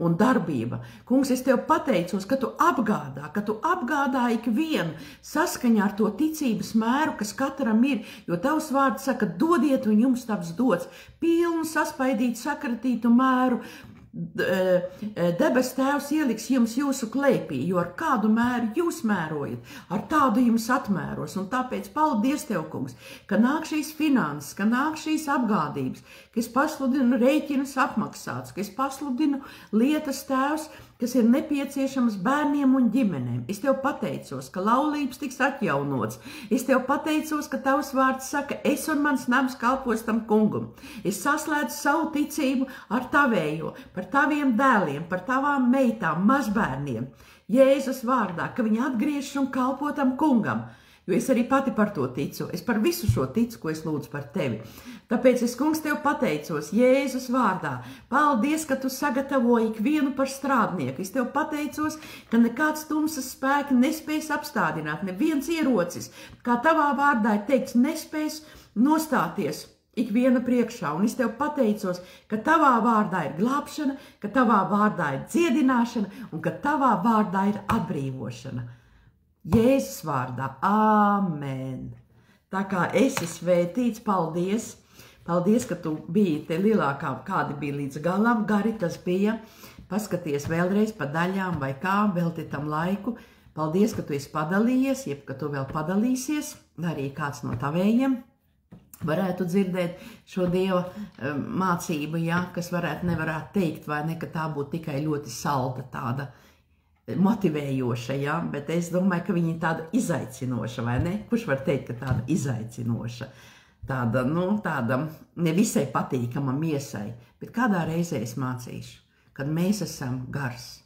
S1: un darbība. Kungs, es tev pateicos, ka tu apgādā ikvienu saskaņā ar to ticības mēru, kas katram ir, jo tavs vārds saka, dodiet un jums taps dots, pilnu saspaidītu, sakratītu mēru, debes Tēvs ieliks jums jūsu klēpī, jo ar kādu mēru jūs mērojat, ar tādu jums atmēros. Un tāpēc paldies tev, kungs, ka nāk šīs finanses, ka nāk šīs apgādības, ka es pasludinu rēķinus apmaksāts, ka es pasludinu lietas, Tēvs, kas ir nepieciešams bērniem un ģimenēm. Es tev pateicos, ka laulības tiks atjaunots. Es tev pateicos, ka tavs vārds saka, es un mans nams kalpos tam kungum. Es saslēdzu savu ticību ar tavējo, par taviem dēliem, par tavām meitām, mazbērniem. Jēzus vārdā, ka viņi atgriežas un kalpo tam kungam. Jo es arī pati par to ticu. Es par visu šo ticu, ko es lūdzu par tevi. Tāpēc es, kungs, tev pateicos Jēzus vārdā. Paldies, ka tu sagatavoji ikvienu par strādnieku. Es tev pateicos, ka nekāds tumsas spēki nespējas apstādināt, neviens ierocis, kā tavā vārdā ir teikts, nespējas nostāties ikviena priekšā. Un es tev pateicos, ka tavā vārdā ir glābšana, ka tavā vārdā ir dziedināšana un ka tavā vārdā ir atbrīvošana. Jēzus vārdā. Āmen. Tā kā esi svētīts, paldies. Paldies, ka tu biji te lielākā, kādi bija līdz galam, gari tas bija. Paskaties vēlreiz pa daļām vai kā, velti tam laiku. Paldies, ka tu esi padalījies, jeb ka tu vēl padalīsies, arī kāds no tavējiem varētu dzirdēt šo Dieva mācību, ja, kas nevarētu teikt, vai ne, ka tā būtu tikai ļoti salda tāda motivējoša, ja, bet es domāju, ka viņa ir tāda izaicinoša, vai ne? Kurš var teikt, ka tāda izaicinoša, tāda, tāda nevisai patīkama miesai, bet kādā reizē es mācīšu, kad mēs esam gars,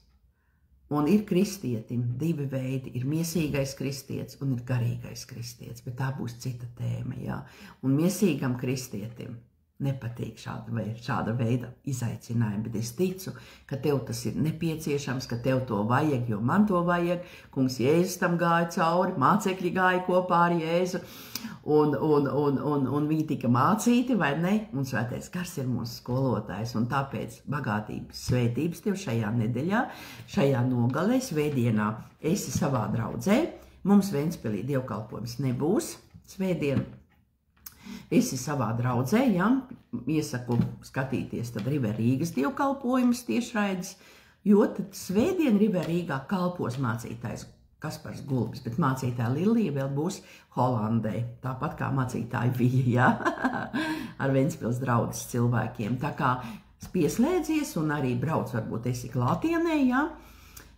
S1: un ir kristietim divi veidi, ir miesīgais kristietis un ir garīgais kristietis, bet tā būs cita tēma, ja, un miesīgam kristietim nepatīk šāda veida izaicinājumi, bet es ticu, ka tev tas ir nepieciešams, ka tev to vajag, jo man to vajag. Kungs Jēzus tam gāja cauri, mācekļi gāja kopā ar Jēzu, un viņi tika mācīti, vai ne? Un svētais gars ir mūsu skolotājs, un tāpēc bagātības, svētības tev šajā nedēļā, šajā nogalē, svētdienā esi savā draudzē. Mums Ventspilī dievkalpojums nebūs svētdien. Esi savā draudzē, ja, iesaku skatīties tad River Rīgas dievkalpojumus tiešraides, jo tad svētdien River Rīgā kalpos mācītājs Kaspars Gulbis, bet mācītāja Lilija vēl būs Holandē, tāpat kā mācītāja Vija, ja, ar Ventspils draudzes cilvēkiem. Tā kā pieslēdzies un arī brauc, varbūt esi klātienē, ja,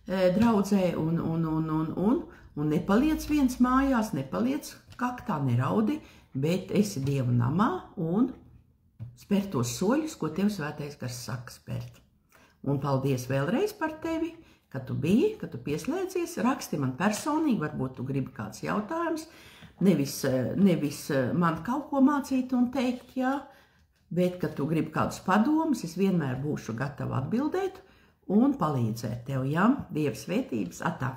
S1: draudzē un nepaliec viens mājās, nepaliec kaktā, neraudi, bet esi Dieva namā un spēr tos soļus, ko tev svētais gars saka spērt. Un paldies vēlreiz par tevi, ka tu biji, ka tu pieslēdzies. Raksti man personīgi, varbūt tu gribi kāds jautājums, nevis man kaut ko mācīt un teikt, jā, bet, ka tu gribi kādus padomus, es vienmēr būšu gatava atbildēt un palīdzēt tev, jā. Dieva svētības, atā!